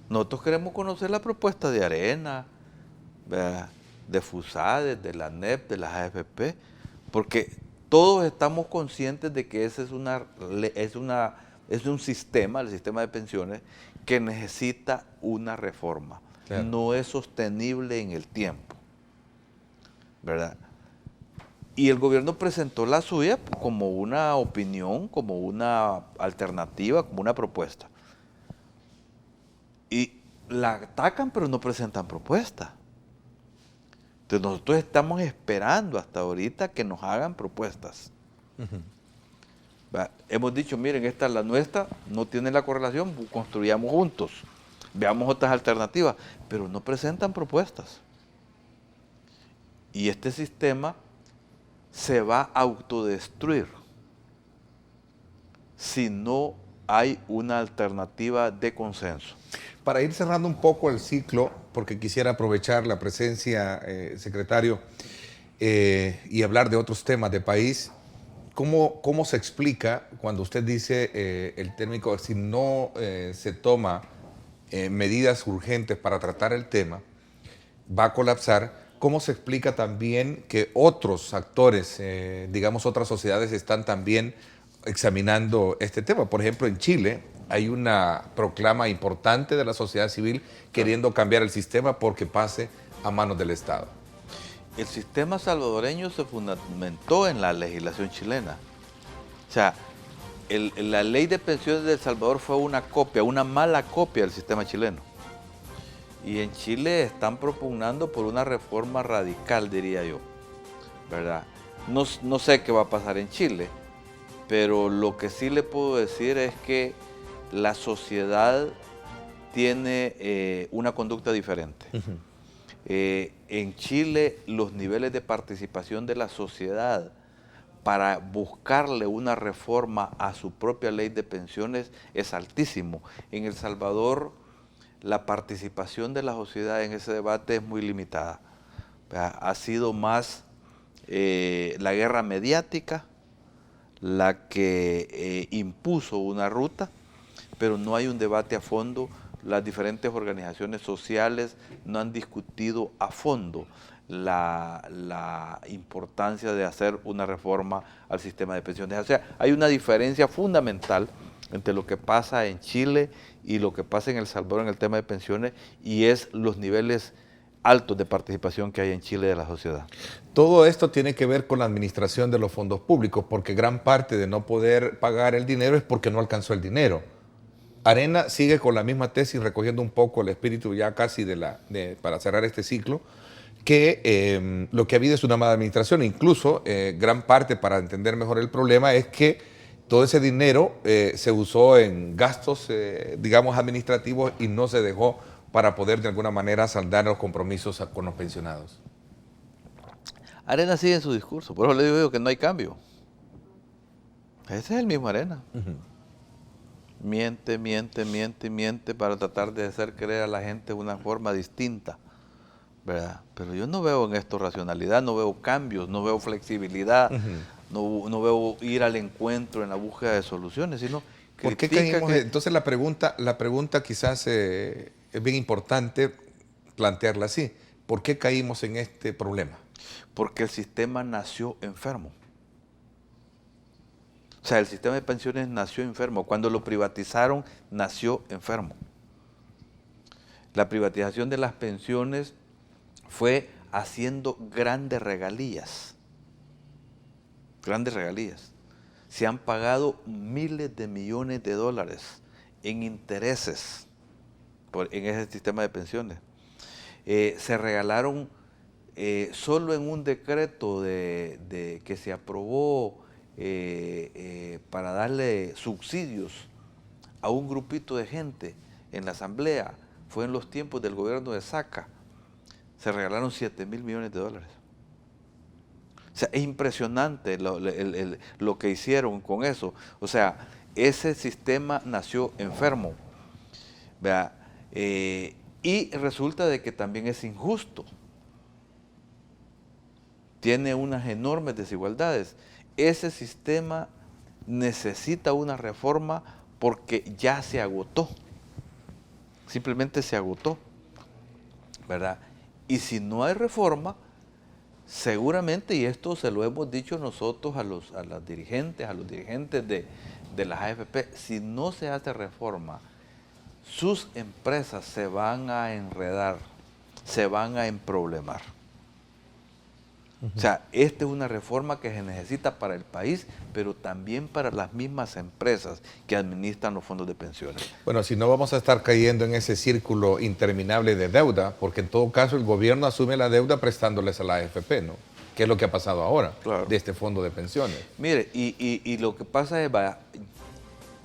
Nosotros queremos conocer la propuesta de Arena, de FUSADE, de la ANEP, de las AFP, porque todos estamos conscientes de que ese es un sistema, el sistema de pensiones, que necesita una reforma. Claro. No es sostenible en el tiempo, ¿verdad? Y el gobierno presentó la suya como una opinión, como una alternativa, como una propuesta. Y la atacan, pero no presentan propuesta. Entonces nosotros estamos esperando hasta ahorita que nos hagan propuestas. Hemos dicho, miren, esta es la nuestra, no tiene la correlación, construyamos juntos, veamos otras alternativas, pero no presentan propuestas. Y este sistema se va a autodestruir si no hay una alternativa de consenso. Para ir cerrando un poco el ciclo, porque quisiera aprovechar la presencia, secretario, y hablar de otros temas de país, ¿cómo se explica cuando usted dice el término, si no se toma medidas urgentes para tratar el tema, va a colapsar? ¿Cómo se explica también que otros actores, digamos otras sociedades, están también examinando este tema? Por ejemplo, en Chile hay una proclama importante de la sociedad civil queriendo cambiar el sistema porque pase a manos del Estado. El sistema salvadoreño se fundamentó en la legislación chilena. O sea, la ley de pensiones de El Salvador fue una mala copia del sistema chileno. Y en Chile están propugnando por una reforma radical, diría yo, ¿verdad? No sé qué va a pasar en Chile, pero lo que sí le puedo decir es que la sociedad tiene una conducta diferente. En Chile los niveles de participación de la sociedad para buscarle una reforma a su propia ley de pensiones es altísimo. En El Salvador, la participación de la sociedad en ese debate es muy limitada. Ha sido más la guerra mediática la que impuso una ruta, pero no hay un debate a fondo. Las diferentes organizaciones sociales no han discutido a fondo la importancia de hacer una reforma al sistema de pensiones. O sea, hay una diferencia fundamental entre lo que pasa en Chile y lo que pasa en El Salvador en el tema de pensiones, y es los niveles altos de participación que hay en Chile de la sociedad. Todo esto tiene que ver con la administración de los fondos públicos, porque gran parte de no poder pagar el dinero es porque no alcanzó el dinero. Arena sigue con la misma tesis, recogiendo un poco el espíritu ya casi para cerrar este ciclo, que lo que ha habido es una mala administración. Incluso gran parte, para entender mejor el problema, es que todo ese dinero se usó en gastos, digamos, administrativos, y no se dejó para poder de alguna manera saldar los compromisos con los pensionados. Arena sigue en su discurso, por eso le digo yo que no hay cambio. Ese es el mismo Arena. Miente para tratar de hacer creer a la gente una forma distinta, ¿verdad? Pero yo no veo en esto racionalidad, no veo cambios, no veo flexibilidad, no veo ir al encuentro en la búsqueda de soluciones, sino ¿por qué caímos? Entonces la pregunta quizás es bien importante plantearla así. ¿Por qué caímos en este problema? Porque el sistema nació enfermo. O sea, el sistema de pensiones nació enfermo. Cuando lo privatizaron, nació enfermo. La privatización de las pensiones fue haciendo grandes regalías. Grandes regalías. Se han pagado miles de millones de dólares en intereses en ese sistema de pensiones. Se regalaron solo en un decreto que se aprobó para darle subsidios a un grupito de gente en la asamblea, fue en los tiempos del gobierno de Saca, se regalaron 7.000 millones de dólares. O sea, es impresionante lo que hicieron con eso. O sea, ese sistema nació enfermo, ¿verdad? Y resulta de que también es injusto. Tiene unas enormes desigualdades. Ese sistema necesita una reforma porque ya se agotó. Simplemente se agotó, ¿verdad? Y si no hay reforma, seguramente, y esto se lo hemos dicho nosotros a los dirigentes de las AFP, si no se hace reforma, sus empresas se van a enredar, se van a emproblemar. O sea, esta es una reforma que se necesita para el país, pero también para las mismas empresas que administran los fondos de pensiones. Bueno, si no vamos a estar cayendo en ese círculo interminable de deuda, porque en todo caso el gobierno asume la deuda prestándoles a la AFP, ¿no? Que es lo que ha pasado ahora, claro, de este fondo de pensiones. Mire, y lo que pasa es,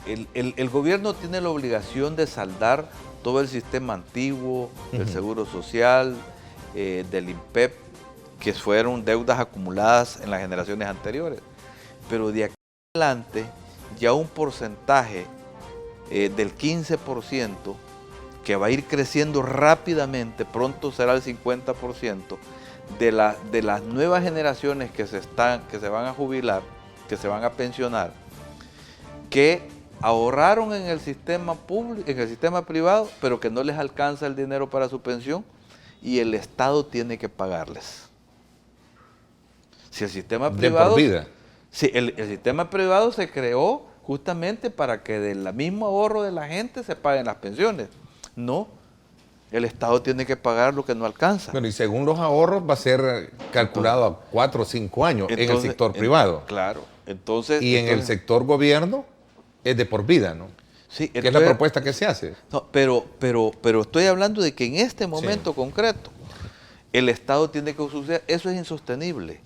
el gobierno tiene la obligación de saldar todo el sistema antiguo, del Seguro Social, del INPEP, que fueron deudas acumuladas en las generaciones anteriores. Pero de aquí en adelante, ya un porcentaje del 15%, que va a ir creciendo rápidamente, pronto será el 50%, de las nuevas generaciones que se van a jubilar, que se van a pensionar, que ahorraron en el sistema público, en el sistema privado, pero que no les alcanza el dinero para su pensión, y el Estado tiene que pagarles. Si el sistema privado, de por vida. Sí, el sistema privado se creó justamente para que del mismo ahorro de la gente se paguen las pensiones. No, el Estado tiene que pagar lo que no alcanza. Bueno, y según los ahorros va a ser calculado a 4 o 5 años en el sector privado. Claro. Y en el sector gobierno es de por vida, ¿no? Sí, que es la propuesta que se hace. No, pero estoy hablando de que en este momento concreto el Estado tiene que subsidiar. Eso es insostenible,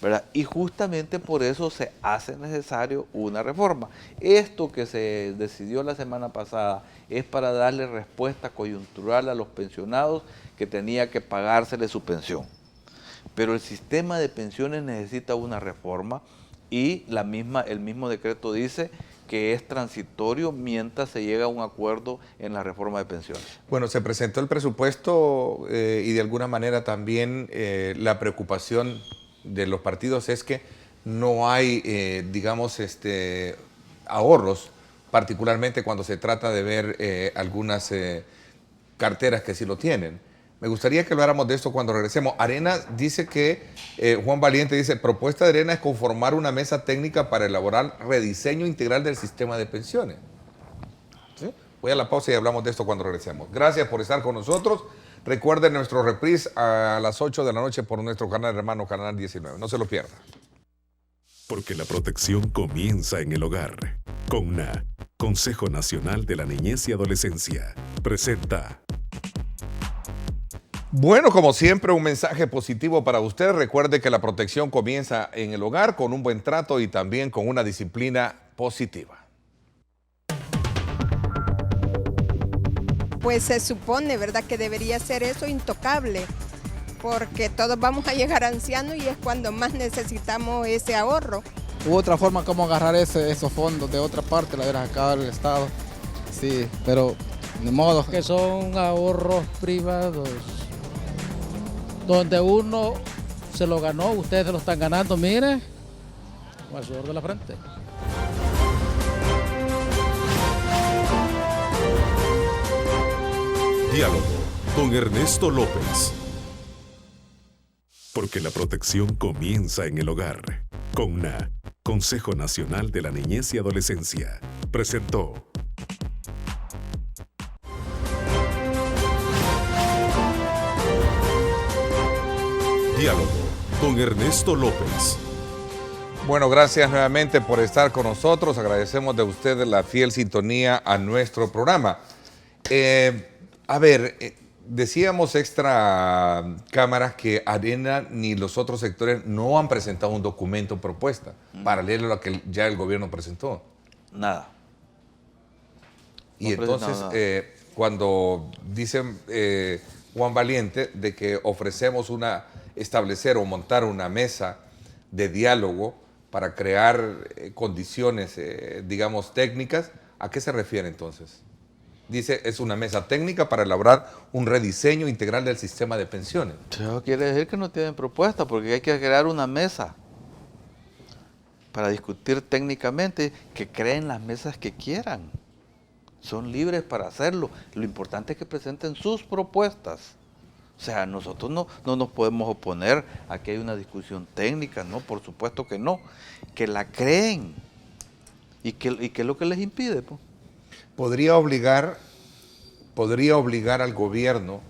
¿verdad? Y justamente por eso se hace necesario una reforma. Esto que se decidió la semana pasada es para darle respuesta coyuntural a los pensionados que tenía que pagársele su pensión. Pero el sistema de pensiones necesita una reforma y el mismo decreto dice que es transitorio mientras se llega a un acuerdo en la reforma de pensiones. Bueno, se presentó el presupuesto y de alguna manera también la preocupación de los partidos es que no hay, digamos, ahorros, particularmente cuando se trata de ver algunas carteras que sí lo tienen. Me gustaría que habláramos de esto cuando regresemos. Arena dice que, Juan Valiente dice, propuesta de Arena es conformar una mesa técnica para elaborar rediseño integral del sistema de pensiones. ¿Sí? Voy a la pausa y hablamos de esto cuando regresemos. Gracias por estar con nosotros. Recuerden nuestro reprise a las 8 de la noche por nuestro canal hermano, Canal 19. No se lo pierda. Porque la protección comienza en el hogar. CONNA, Consejo Nacional de la Niñez y Adolescencia, presenta. Bueno, como siempre, un mensaje positivo para usted. Recuerde que la protección comienza en el hogar con un buen trato y también con una disciplina positiva. Pues se supone, ¿verdad?, que debería ser eso intocable, porque todos vamos a llegar ancianos y es cuando más necesitamos ese ahorro. Hubo otra forma como agarrar esos fondos de otra parte, la hubiera sacado el Estado, sí, pero de modo. Que son ahorros privados, donde uno se lo ganó, ustedes se lo están ganando, mire, con el sudor de la frente. Diálogo con Ernesto López. Porque la protección comienza en el hogar. CONNA, Consejo Nacional de la Niñez y Adolescencia, presentó. Diálogo con Ernesto López. Bueno, gracias nuevamente por estar con nosotros. Agradecemos de ustedes la fiel sintonía a nuestro programa. Decíamos extra cámaras que Arena ni los otros sectores no han presentado un documento propuesta paralelo a lo que ya el gobierno presentó. Nada. Y no entonces, cuando dicen Juan Valiente de que ofrecemos establecer o montar una mesa de diálogo para crear condiciones, digamos, técnicas, ¿a qué se refiere entonces? Dice, es una mesa técnica para elaborar un rediseño integral del sistema de pensiones. Eso quiere decir que no tienen propuesta, porque hay que crear una mesa para discutir técnicamente, que creen las mesas que quieran. Son libres para hacerlo. Lo importante es que presenten sus propuestas. O sea, nosotros no nos podemos oponer a que haya una discusión técnica, no, por supuesto que no. Que la creen. ¿Y qué es lo que les impide, pues? Podría obligar al gobierno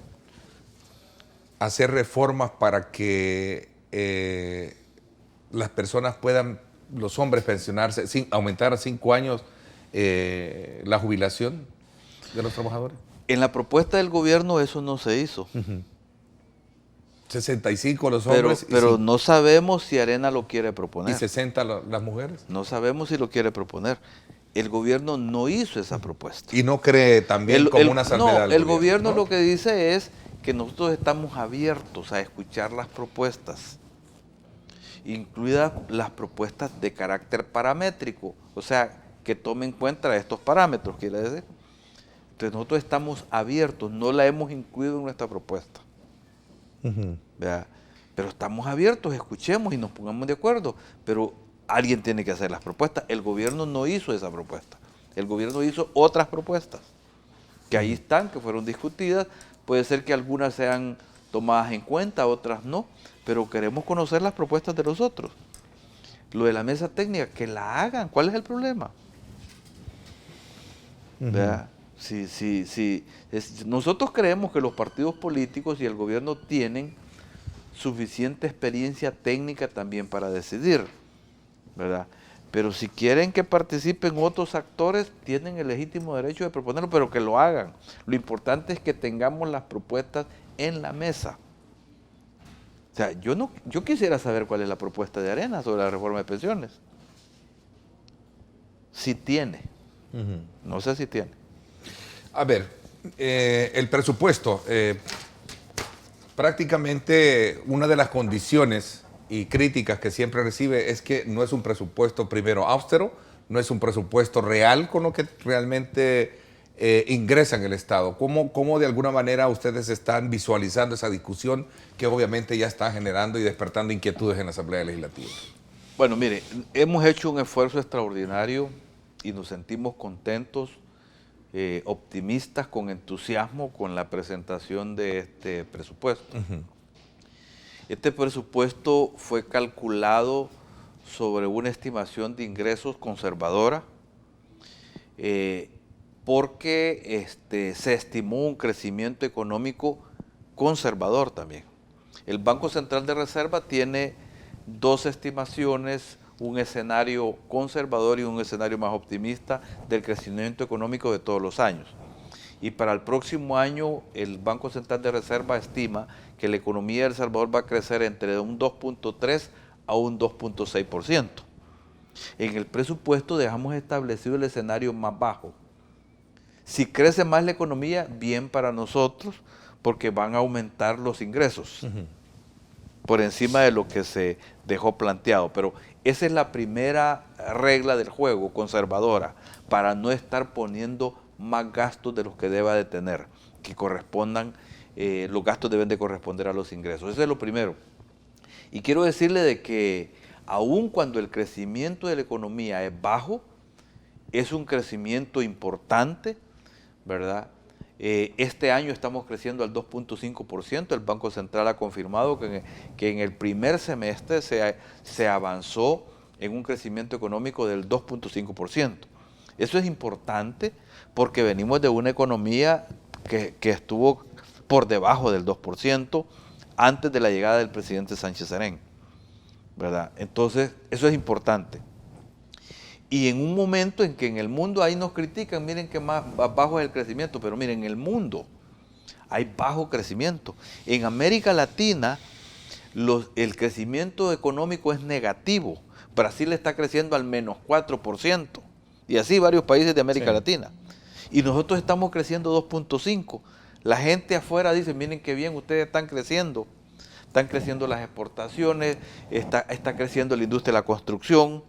a hacer reformas para que las personas puedan, los hombres, pensionarse, sin aumentar a 5 años la jubilación de los trabajadores. En la propuesta del gobierno eso no se hizo. 65 los hombres. Pero no sabemos si Arena lo quiere proponer. ¿Y 60 las mujeres? No sabemos si lo quiere proponer. El gobierno no hizo esa propuesta. ¿Y no cree también como una salvedad? No, el gobierno lo que dice es que nosotros estamos abiertos a escuchar las propuestas, incluidas las propuestas de carácter paramétrico, o sea, que tomen en cuenta estos parámetros, quiere decir. Entonces nosotros estamos abiertos, no la hemos incluido en nuestra propuesta. Pero estamos abiertos, escuchemos y nos pongamos de acuerdo, pero alguien tiene que hacer las propuestas. El gobierno no hizo esa propuesta. El gobierno hizo otras propuestas que ahí están, que fueron discutidas. Puede ser que algunas sean tomadas en cuenta, otras no, pero queremos conocer las propuestas de los otros. Lo de la mesa técnica, que la hagan. ¿Cuál es el problema? Nosotros creemos que los partidos políticos y el gobierno tienen suficiente experiencia técnica también para decidir, ¿verdad? Pero si quieren que participen otros actores, tienen el legítimo derecho de proponerlo, pero que lo hagan. Lo importante es que tengamos las propuestas en la mesa. O sea, yo quisiera saber cuál es la propuesta de Arena sobre la reforma de pensiones. Si tiene. No sé si tiene. A ver, el presupuesto, prácticamente una de las condiciones y críticas que siempre recibe es que no es un presupuesto primero austero, no es un presupuesto real con lo que realmente ingresa en el Estado. ¿Cómo de alguna manera ustedes están visualizando esa discusión que obviamente ya está generando y despertando inquietudes en la Asamblea Legislativa? Bueno, mire, hemos hecho un esfuerzo extraordinario y nos sentimos contentos, optimistas, con entusiasmo con la presentación de este presupuesto. Este presupuesto fue calculado sobre una estimación de ingresos conservadora, porque se estimó un crecimiento económico conservador también. El Banco Central de Reserva tiene dos estimaciones, un escenario conservador y un escenario más optimista del crecimiento económico de todos los años. Y para el próximo año el Banco Central de Reserva estima que la economía de El Salvador va a crecer entre un 2.3 a un 2.6%. En el presupuesto dejamos establecido el escenario más bajo. Si crece más la economía, bien para nosotros, porque van a aumentar los ingresos por encima de lo que se dejó planteado. Pero esa es la primera regla del juego, conservadora, para no estar poniendo más gastos de los que deba de tener, que correspondan, los gastos deben de corresponder a los ingresos. Eso es lo primero. Y quiero decirle de que aun cuando el crecimiento de la economía es bajo, es un crecimiento importante, ¿verdad? Este año estamos creciendo al 2.5%. El Banco Central ha confirmado que en el primer semestre se avanzó en un crecimiento económico del 2.5%. Eso es importante porque venimos de una economía que estuvo por debajo del 2% antes de la llegada del presidente Sánchez Serén, ¿verdad? Entonces, eso es importante. Y en un momento en que en el mundo ahí nos critican, miren que más bajo es el crecimiento, pero miren, en el mundo hay bajo crecimiento. En América Latina el crecimiento económico es negativo. Brasil está creciendo al menos 4%, y así varios países de América Latina. Y nosotros estamos creciendo 2.5%. La gente afuera dice, miren qué bien, ustedes están creciendo las exportaciones, está creciendo la industria de la construcción,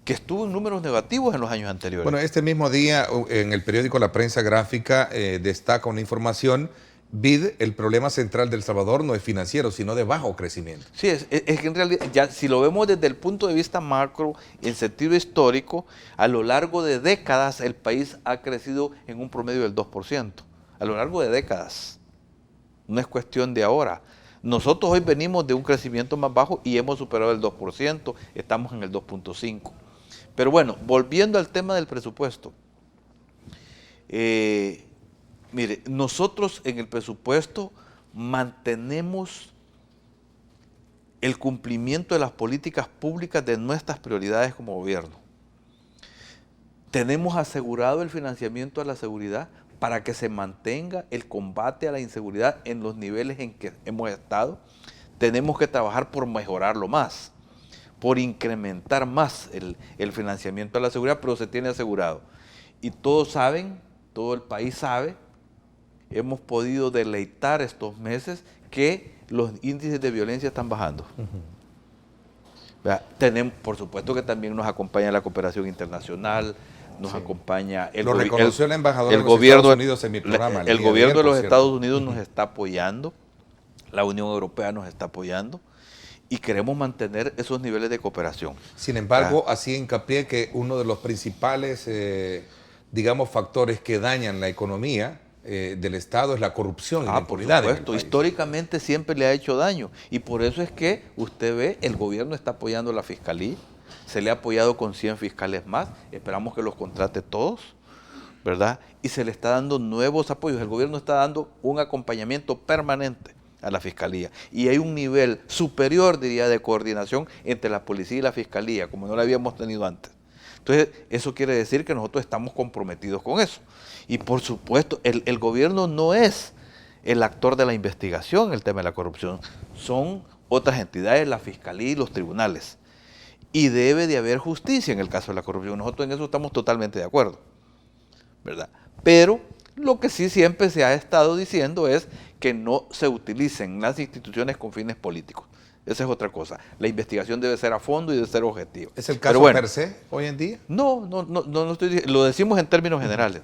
que estuvo en números negativos en los años anteriores. Bueno, este mismo día en el periódico La Prensa Gráfica destaca una información, BID, el problema central de El Salvador no es financiero, sino de bajo crecimiento. Sí, es que en realidad, ya si lo vemos desde el punto de vista macro, en sentido histórico, a lo largo de décadas el país ha crecido en un promedio del 2%, a lo largo de décadas. No es cuestión de ahora. Nosotros hoy venimos de un crecimiento más bajo y hemos superado el 2%, estamos en el 2.5%. Pero bueno, volviendo al tema del presupuesto, mire, nosotros en el presupuesto mantenemos el cumplimiento de las políticas públicas de nuestras prioridades como gobierno. Tenemos asegurado el financiamiento a la seguridad para que se mantenga el combate a la inseguridad en los niveles en que hemos estado. Tenemos que trabajar por mejorarlo más, por incrementar más el financiamiento a la seguridad, pero se tiene asegurado. Y todos saben, todo el país sabe, hemos podido deleitar estos meses que los índices de violencia están bajando. Tenemos, por supuesto que también nos acompaña la cooperación internacional, nos acompaña el gobierno. Lo reconoció el embajador de los Estados Unidos en mi programa. El gobierno de los Estados Unidos nos está apoyando, la Unión Europea nos está apoyando, y queremos mantener esos niveles de cooperación. Sin embargo, así hincapié que uno de los principales, digamos, factores que dañan la economía del Estado es la corrupción y la impunidad. Por supuesto, históricamente siempre le ha hecho daño, y por eso es que usted ve, el gobierno está apoyando a la Fiscalía, se le ha apoyado con 100 fiscales más, esperamos que los contrate todos, ¿verdad? Y se le está dando nuevos apoyos, el gobierno está dando un acompañamiento permanente a la Fiscalía. Y hay un nivel superior, diría, de coordinación entre la policía y la Fiscalía, como no lo habíamos tenido antes. Entonces, eso quiere decir que nosotros estamos comprometidos con eso. Y por supuesto, el gobierno no es el actor de la investigación en el tema de la corrupción, son otras entidades, la Fiscalía y los tribunales. Y debe de haber justicia en el caso de la corrupción. Nosotros en eso estamos totalmente de acuerdo, ¿verdad? Pero lo que sí siempre se ha estado diciendo es que no se utilicen las instituciones con fines políticos. Esa es otra cosa. La investigación debe ser a fondo y debe ser objetiva. ¿Es el caso per se hoy en día? No estoy diciendo, lo decimos en términos generales.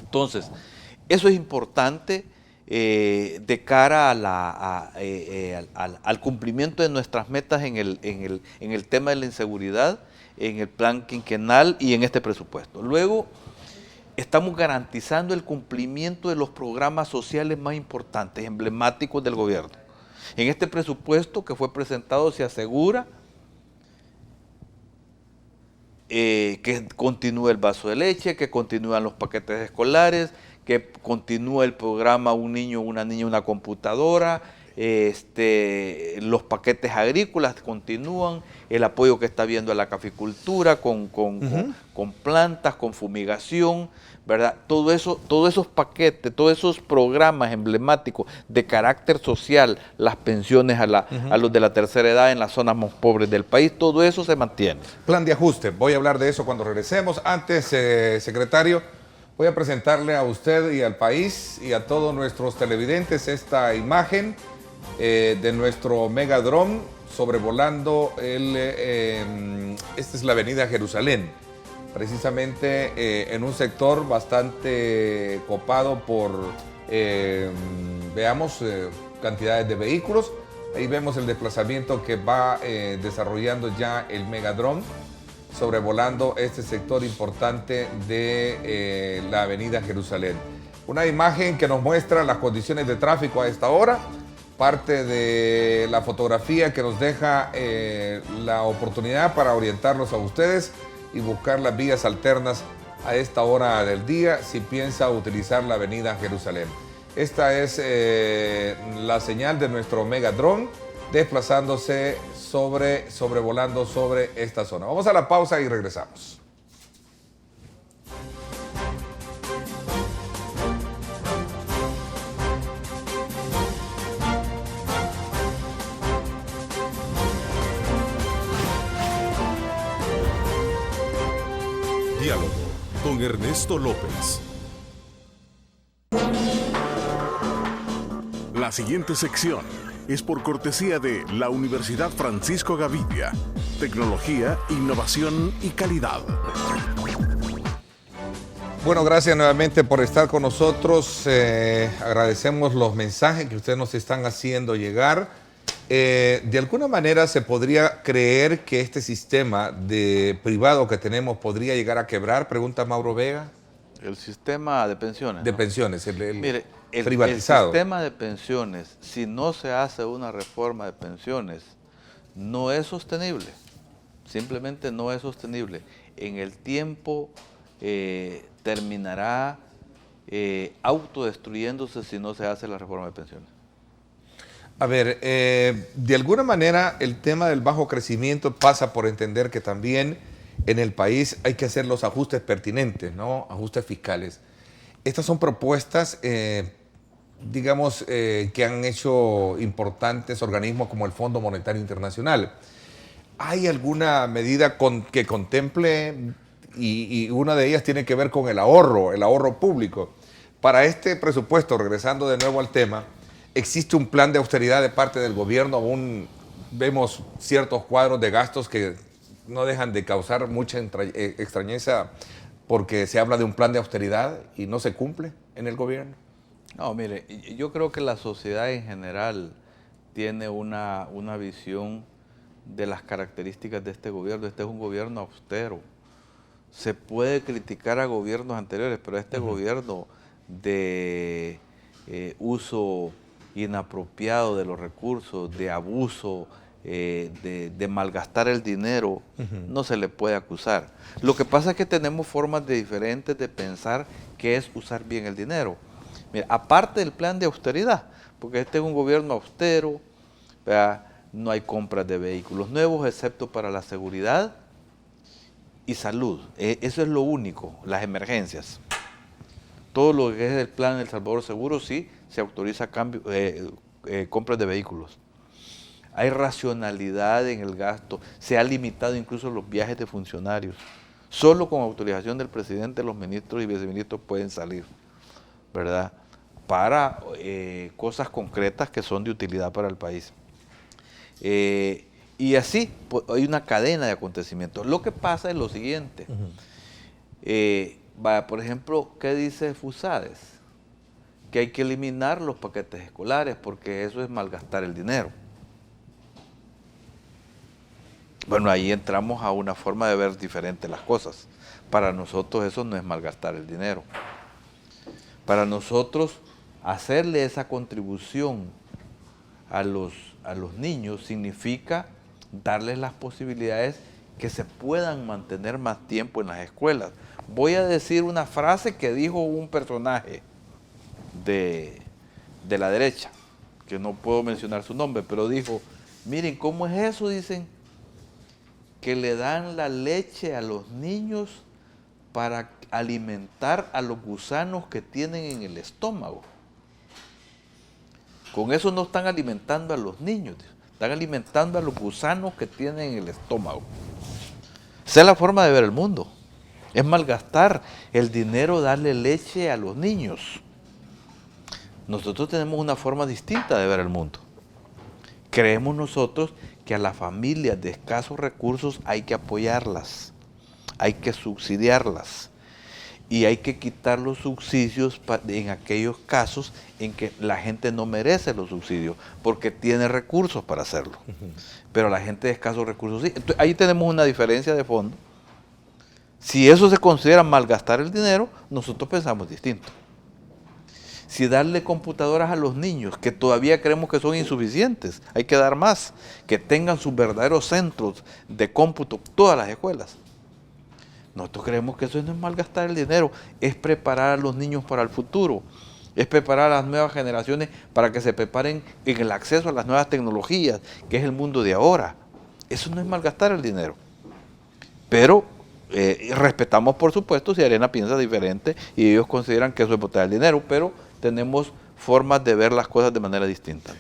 Entonces, eso es importante de cara al cumplimiento de nuestras metas en el tema de la inseguridad, en el plan quinquenal y en este presupuesto. Luego, estamos garantizando el cumplimiento de los programas sociales más importantes, emblemáticos del gobierno. En este presupuesto que fue presentado se asegura que continúe el vaso de leche, que continúan los paquetes escolares, que continúe el programa Un Niño, Una Niña, Una Computadora, los paquetes agrícolas continúan, el apoyo que está viendo a la caficultura con plantas, con fumigación, ¿verdad? Todos esos paquetes, todos esos programas emblemáticos de carácter social, las pensiones a los de la tercera edad en las zonas más pobres del país, todo eso se mantiene. Plan de ajuste, voy a hablar de eso cuando regresemos. Antes, secretario, voy a presentarle a usted y al país y a todos nuestros televidentes esta imagen de nuestro Megadrone sobrevolando esta es la avenida Jerusalén, precisamente en un sector bastante copado por, cantidades de vehículos. Ahí vemos el desplazamiento que va desarrollando ya el Megadrone sobrevolando este sector importante de la avenida Jerusalén. Una imagen que nos muestra las condiciones de tráfico a esta hora, parte de la fotografía que nos deja la oportunidad para orientarlos a ustedes y buscar las vías alternas a esta hora del día si piensa utilizar la avenida Jerusalén. Esta es la señal de nuestro Megadrone desplazándose sobrevolando sobre esta zona. Vamos a la pausa y regresamos. Diálogo con Ernesto López. La siguiente sección es por cortesía de la Universidad Francisco Gavidia. Tecnología, innovación y calidad. Bueno, gracias nuevamente por estar con nosotros. Agradecemos los mensajes que ustedes nos están haciendo llegar. De alguna manera se podría creer que este sistema privado que tenemos podría llegar a quebrar, pregunta Mauro Vega. El sistema de pensiones. De pensiones, el privatizado. El sistema de pensiones, si no se hace una reforma de pensiones, no es sostenible. Simplemente no es sostenible. En el tiempo terminará autodestruyéndose si no se hace la reforma de pensiones. A ver, de alguna manera el tema del bajo crecimiento pasa por entender que también en el país hay que hacer los ajustes pertinentes, ¿no? Ajustes fiscales. Estas son propuestas, digamos, que han hecho importantes organismos como el Fondo Monetario Internacional. ¿Hay alguna medida que contemple, y una de ellas tiene que ver con el ahorro público? Para este presupuesto, regresando de nuevo al tema, ¿existe un plan de austeridad de parte del gobierno? Aún vemos ciertos cuadros de gastos que no dejan de causar mucha extrañeza porque se habla de un plan de austeridad y no se cumple en el gobierno. No, mire, yo creo que la sociedad en general tiene una visión de las características de este gobierno. Este es un gobierno austero. Se puede criticar a gobiernos anteriores, pero este gobierno de uso inapropiado de los recursos, de abuso, de malgastar el dinero, no se le puede acusar. Lo que pasa es que tenemos formas diferentes de pensar qué es usar bien el dinero. Mira, aparte del plan de austeridad, porque este es un gobierno austero, ¿verdad? No hay compras de vehículos nuevos excepto para la seguridad y salud. Eso es lo único, las emergencias. Todo lo que es el plan El Salvador Seguro sí se autoriza compras de vehículos. Hay racionalidad en el gasto, se ha limitado incluso los viajes de funcionarios. Solo con autorización del presidente los ministros y viceministros pueden salir, ¿verdad? Para cosas concretas que son de utilidad para el país. Y así pues, hay una cadena de acontecimientos. Lo que pasa es lo siguiente. Por ejemplo, ¿qué dice FUSADES? Que hay que eliminar los paquetes escolares porque eso es malgastar el dinero. Bueno, ahí entramos a una forma de ver diferente las cosas. Para nosotros eso no es malgastar el dinero. Para nosotros hacerle esa contribución a los niños significa darles las posibilidades que se puedan mantener más tiempo en las escuelas. Voy a decir una frase que dijo un personaje de la derecha, que no puedo mencionar su nombre, pero dijo, miren, ¿cómo es eso? Dicen, que le dan la leche a los niños para alimentar a los gusanos que tienen en el estómago. Con eso no están alimentando a los niños, están alimentando a los gusanos que tienen en el estómago. Esa es la forma de ver el mundo. Es malgastar el dinero, darle leche a los niños. Nosotros tenemos una forma distinta de ver el mundo. Creemos nosotros que a las familias de escasos recursos hay que apoyarlas, hay que subsidiarlas y hay que quitar los subsidios en aquellos casos en que la gente no merece los subsidios porque tiene recursos para hacerlo. Pero la gente de escasos recursos sí. Entonces, ahí tenemos una diferencia de fondo. Si eso se considera malgastar el dinero, nosotros pensamos distinto. Si darle computadoras a los niños, que todavía creemos que son insuficientes, hay que dar más, que tengan sus verdaderos centros de cómputo, todas las escuelas. Nosotros creemos que eso no es malgastar el dinero, es preparar a los niños para el futuro, es preparar a las nuevas generaciones para que se preparen en el acceso a las nuevas tecnologías, que es el mundo de ahora. Eso no es malgastar el dinero. Pero respetamos, por supuesto, si Arena piensa diferente y ellos consideran que eso es botar el dinero, pero tenemos formas de ver las cosas de manera distinta.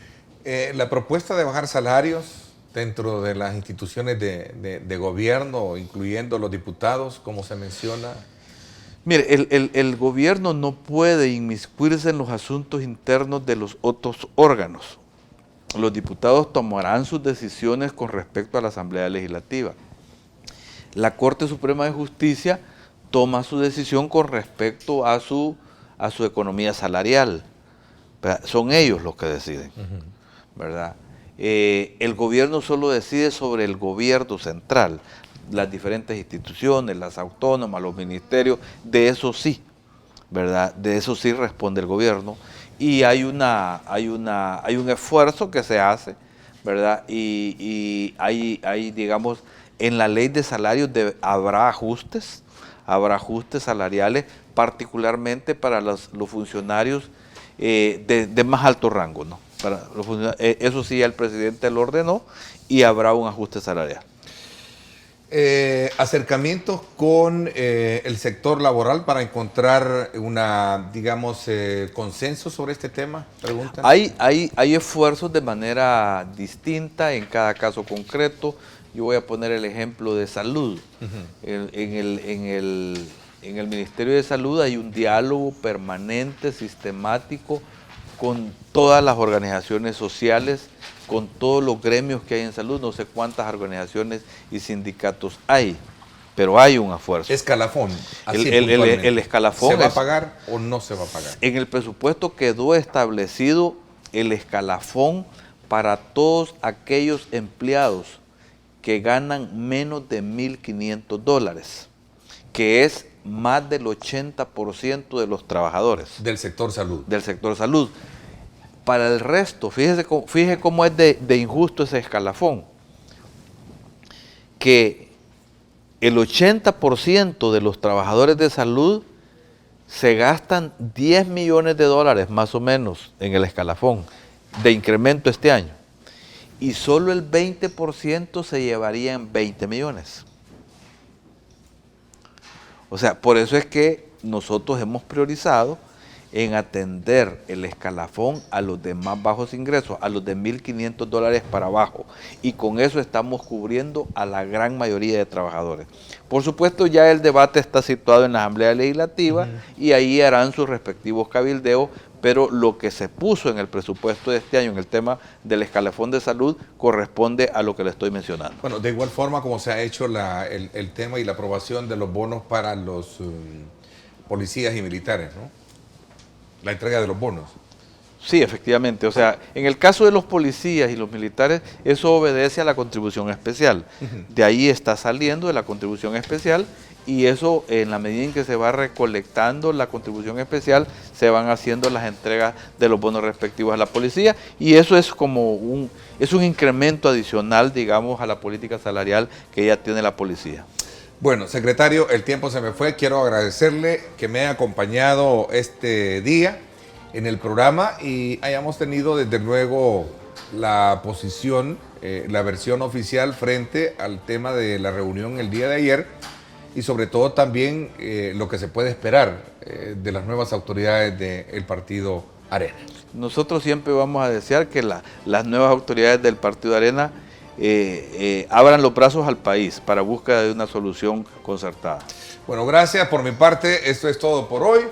La propuesta de bajar salarios dentro de las instituciones de gobierno, incluyendo los diputados, como se menciona. Mire, el gobierno no puede inmiscuirse en los asuntos internos de los otros órganos. Los diputados tomarán sus decisiones con respecto a la Asamblea Legislativa. La Corte Suprema de Justicia toma su decisión con respecto a su economía salarial. Son ellos los que deciden, ¿verdad? El gobierno solo decide sobre el gobierno central, las diferentes instituciones, las autónomas, los ministerios, de eso sí, ¿verdad? De eso sí responde el gobierno y hay un esfuerzo que se hace, ¿verdad? Y hay, digamos, en la ley de salarios habrá ajustes salariales, particularmente para los funcionarios de más alto rango, ¿no? Para los eso sí, el presidente lo ordenó y habrá un ajuste salarial. Acercamientos con el sector laboral para encontrar consenso sobre este tema, preguntan. Hay esfuerzos de manera distinta en cada caso concreto. Yo voy a poner el ejemplo de salud. En el Ministerio de Salud hay un diálogo permanente, sistemático, con todas las organizaciones sociales, con todos los gremios que hay en salud. No sé cuántas organizaciones y sindicatos hay, pero hay un esfuerzo. Escalafón. El escalafón. ¿Se va a pagar o no se va a pagar? En el presupuesto quedó establecido el escalafón para todos aquellos empleados que ganan menos de $1,500, que es más del 80% de los trabajadores. Del sector salud. Del sector salud. Para el resto, fíjese cómo es de injusto ese escalafón, que el 80% de los trabajadores de salud se gastan $10 millones más o menos en el escalafón de incremento este año. Y solo el 20% se llevaría en 20 millones. O sea, por eso es que nosotros hemos priorizado en atender el escalafón a los de más bajos ingresos, a los de $1.500 para abajo, y con eso estamos cubriendo a la gran mayoría de trabajadores. Por supuesto, ya el debate está situado en la Asamblea Legislativa y ahí harán sus respectivos cabildeos, pero lo que se puso en el presupuesto de este año en el tema del escalafón de salud corresponde a lo que le estoy mencionando. Bueno, de igual forma como se ha hecho el tema y la aprobación de los bonos para los policías y militares, ¿no? La entrega de los bonos. Sí, efectivamente. O sea, en el caso de los policías y los militares, eso obedece a la contribución especial. De ahí está saliendo de la contribución especial y eso, en la medida en que se va recolectando la contribución especial, se van haciendo las entregas de los bonos respectivos a la policía, y eso es como un incremento adicional, digamos, a la política salarial que ya tiene la policía. Bueno, secretario, el tiempo se me fue. Quiero agradecerle que me haya acompañado este día en el programa y hayamos tenido desde luego la posición, la versión oficial frente al tema de la reunión el día de ayer y sobre todo también lo que se puede esperar de las nuevas autoridades del partido Arena. Nosotros siempre vamos a desear que las nuevas autoridades del partido Arena abran los brazos al país para búsqueda de una solución concertada. Bueno, gracias por mi parte. Esto es todo por hoy.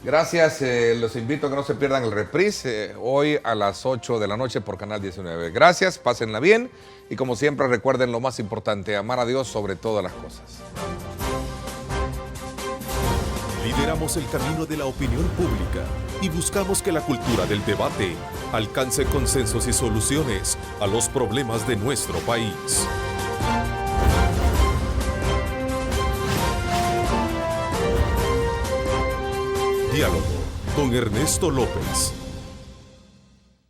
Gracias. Los invito a que no se pierdan el reprise hoy a las 8 de la noche por Canal 19. Gracias, pásenla bien y como siempre recuerden lo más importante, amar a Dios sobre todas las cosas. Lideramos el camino de la opinión pública y buscamos que la cultura del debate alcance consensos y soluciones a los problemas de nuestro país. Diálogo con Ernesto López.